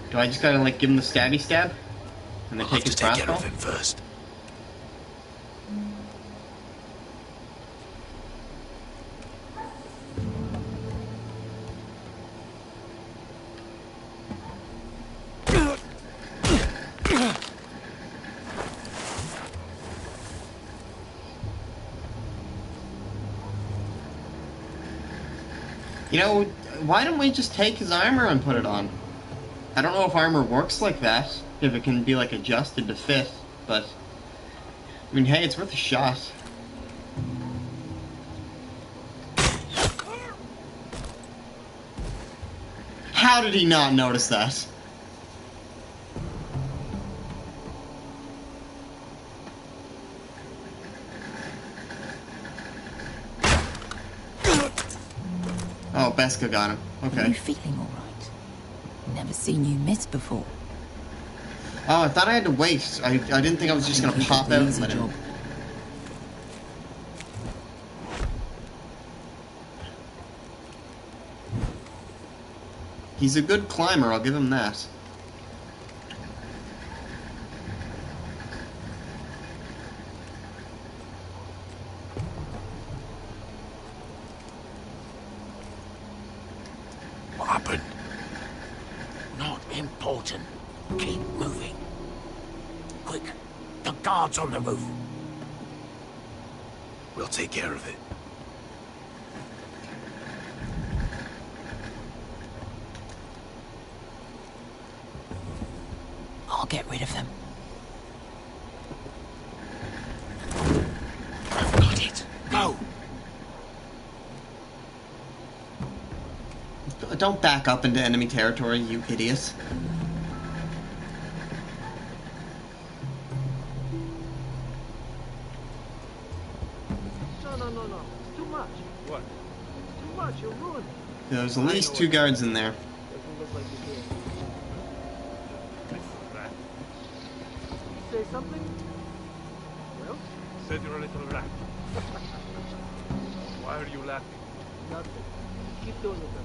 Do I just gotta, like, give him the stabby stab? And then take his crossbow? Take care of him first. You know, why don't we just take his armor and put it on? I don't know if armor works like that, if it can be, like, adjusted to fit, but... I mean, hey, it's worth a shot. How did he not notice that? Oh, Beska got him. Okay. Are you feeling all right? Never seen you miss before. Oh, I thought I had to wait. I didn't think I was just gonna pop out and let him. He's a good climber, I'll give him that. What happened? Not important. Keep moving. Quick, the guard's on the roof. We'll take care of it. I'll get rid of them. I've got it. Go! Don't back up into enemy territory, you idiot. No. It's too much. What? Too much. You'll ruin it. There's at least 2 guards in there. Doesn't look like you did. You say something? Well? Said you're a little rat. Why are you laughing? Nothing. Keep doing it then.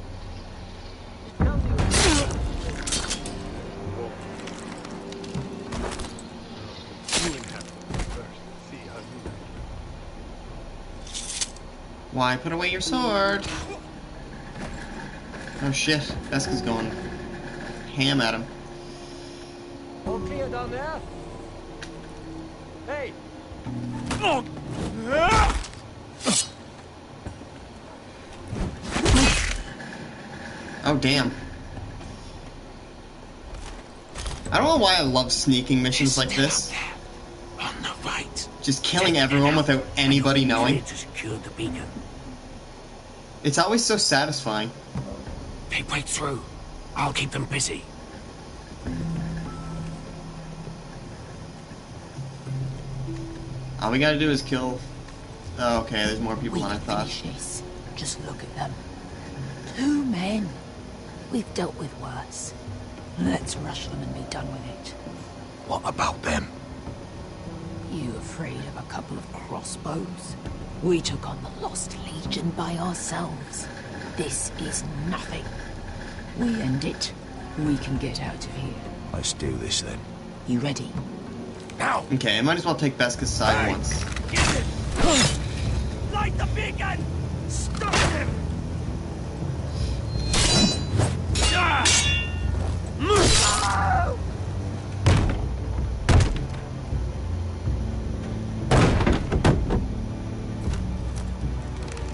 Just tell me You inhabit first. See how you like Why put away your sword? Oh shit, Beska's going ham at him. all clear down there? Hey! Oh damn. I don't know why I love sneaking missions like this. On the right. Just killing everyone without anybody knowing. To secure the beacon. It's always so satisfying. They break through. I'll keep them busy. All we gotta do is kill... Oh, okay, there's more people than I thought. This. Just look at them. 2 men. We've dealt with worse. Let's rush them and be done with it. What about them? You afraid of a couple of crossbows? We took on the Lost Legion by ourselves. This is nothing. We end it. We can get out of here. Let's do this then. You ready? Now! Okay, I might as well take Beska's side once. Light the beacon! Stop him!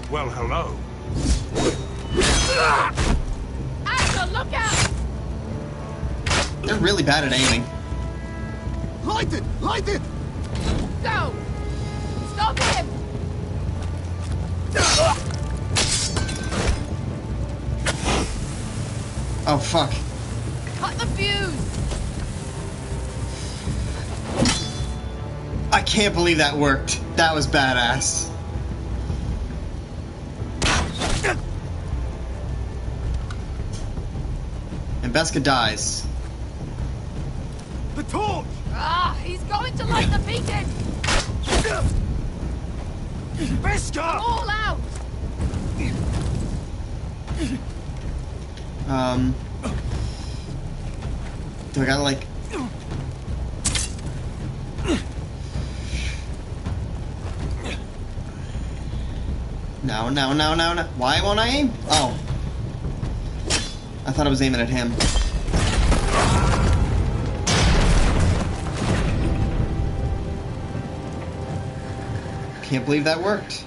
Well, hello. Axel, look out! They're really bad at aiming. Light it! Light it! Go! Stop him! Oh fuck. Cut the fuse! I can't believe that worked. That was badass. And Beska dies. The torch! Ah, he's going to light the beacon! Beska! All out! Do I gotta like... No. Why won't I aim? Oh. I thought I was aiming at him. Can't believe that worked.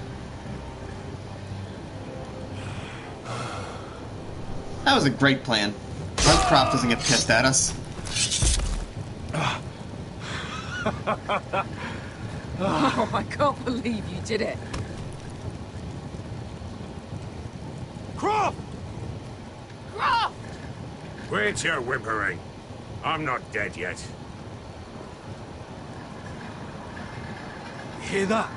That was a great plan. Hope Croft doesn't get pissed at us. Oh, I can't believe you did it. Croft! Croft! Quit your whimpering. I'm not dead yet. You hear that?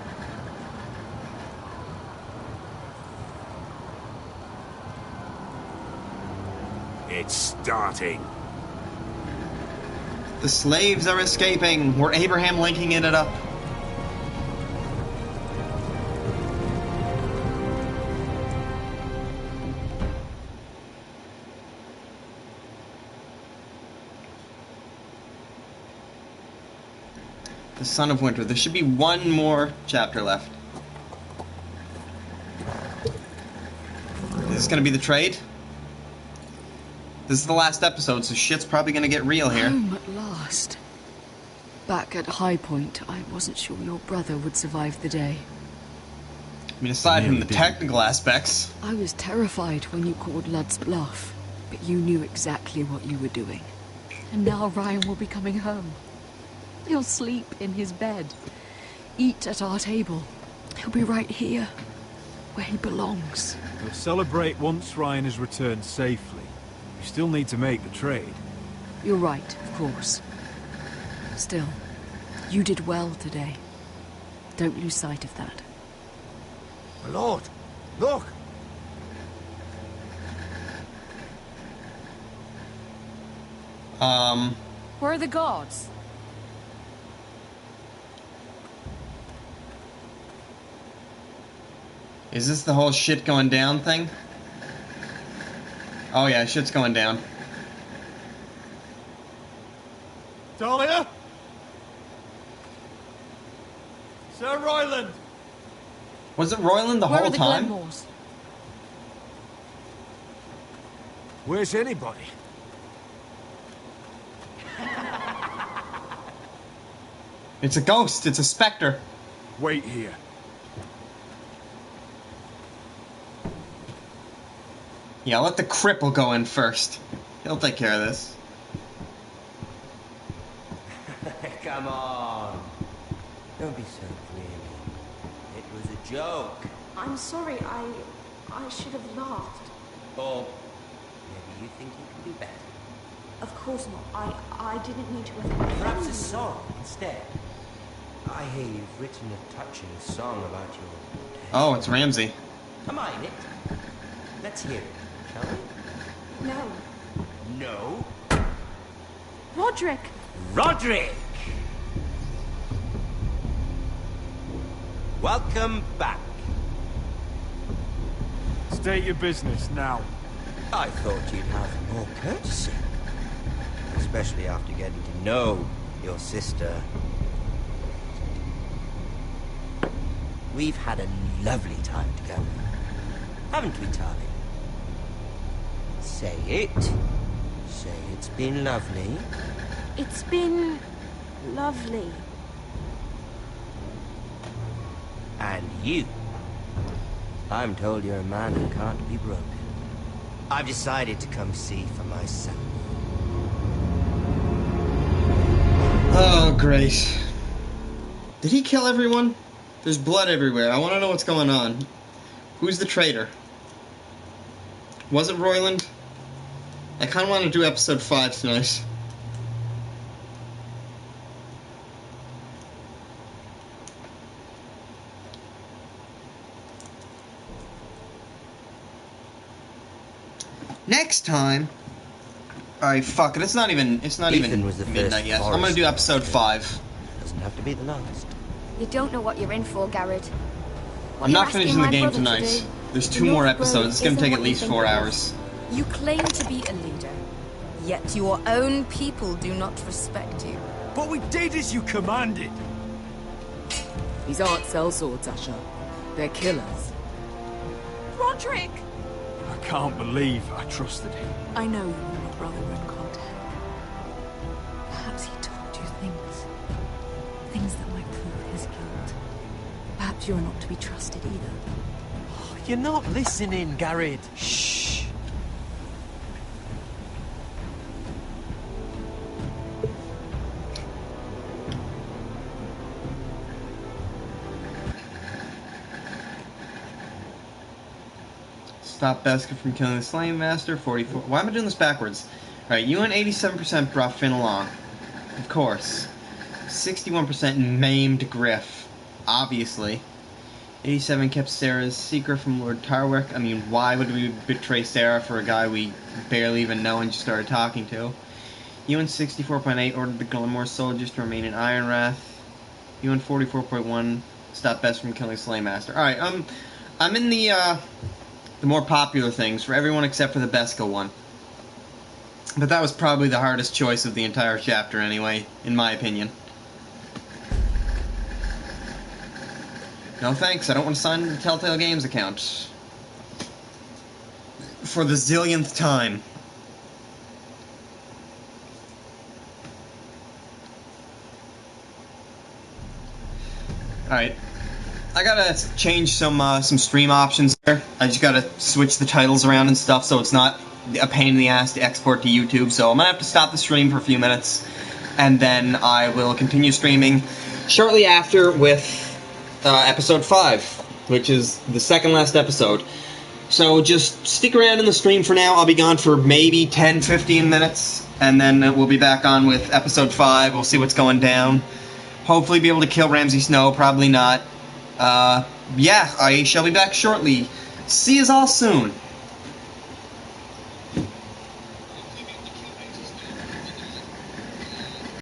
It's starting. The slaves are escaping. We're Abraham Lincoln it up. The Son of Winter. There should be one more chapter left. Is this gonna be the trade? This is the last episode, so shit's probably gonna get real here. Home at last. Back at High Point, I wasn't sure your brother would survive the day. I mean, aside from the technical aspects. I was terrified when you called Lud's bluff, but you knew exactly what you were doing. And now Ryan will be coming home. He'll sleep in his bed, eat at our table. He'll be right here, where he belongs. We'll celebrate once Ryan has returned safely. We still need to make the trade. You're right, of course. Still, you did well today. Don't lose sight of that. My lord, look! Where are the guards? Is this the whole shit going down thing? Oh yeah, shit's going down. Dahlia? Sir Royland! Was it Royland the Where whole are the time? Glenmores? Where's anybody? It's a ghost. It's a specter. Wait here. Yeah, let the cripple go in first. He'll take care of this. Come on. Don't be so dreamy. It was a joke. I'm sorry, I should have laughed. Or maybe you think you can do better. Of course not. I didn't mean to offend. Perhaps a song instead. I hear you've written a touching song about your... Oh, it's Ramsey. Am I in it? Let's hear it, shall we? No. No? Roderick! Roderick! Welcome back. State your business now. I thought you'd have more courtesy. Especially after getting to know your sister. We've had a lovely time together. Haven't we, Tali? Say it. Say it's been lovely. It's been lovely. And you. I'm told you're a man who can't be broken. I've decided to come see for myself. Oh, great. Did he kill everyone? There's blood everywhere. I want to know what's going on. Who's the traitor? Was it Royland? I kind of want to do episode 5 tonight. Next time. Alright, fuck it. It's not even was the midnight first yet. I'm gonna do episode 5. Doesn't have to be the last. You don't know what you're in for, Garrett. I'm not finishing the game tonight. There's 2 more episodes. It's gonna take at least 4 hours. You claim to be a leader, yet your own people do not respect you. But we did as you commanded. These aren't sellswords, Asher. They're killers. Roderick! I can't believe I trusted him. I know you and your brother were in contact. Perhaps he told you things. Things that might prove his guilt. Perhaps you're not to be trusted either. You're not listening, Garrett. Shh. Stop Beskar from killing the Slave Master, 44. Why am I doing this backwards? Alright, you and 87% brought Finn along. Of course. 61% maimed Griff. Obviously. 87 kept Sarah's secret from Lord Tarwick. I mean, why would we betray Sarah for a guy we barely even know and just started talking to? UN 64.8 ordered the Glenmore soldiers to remain in Ironrath. UN 44.1 stopped Best from killing Slaymaster. Alright, I'm in the more popular things for everyone except for the Beskar one. But that was probably the hardest choice of the entire chapter anyway, in my opinion. No thanks, I don't want to sign the Telltale Games account. For the zillionth time. Alright. I gotta change some stream options there. I just gotta switch the titles around and stuff so it's not a pain in the ass to export to YouTube. So I'm gonna have to stop the stream for a few minutes. And then I will continue streaming shortly after with episode 5, which is the second last episode. So just stick around in the stream for now. I'll be gone for maybe 10-15 minutes, and then we'll be back on with episode 5. We'll see what's going down. Hopefully be able to kill Ramsay Snow, probably not. Yeah, I shall be back shortly. See yous all soon.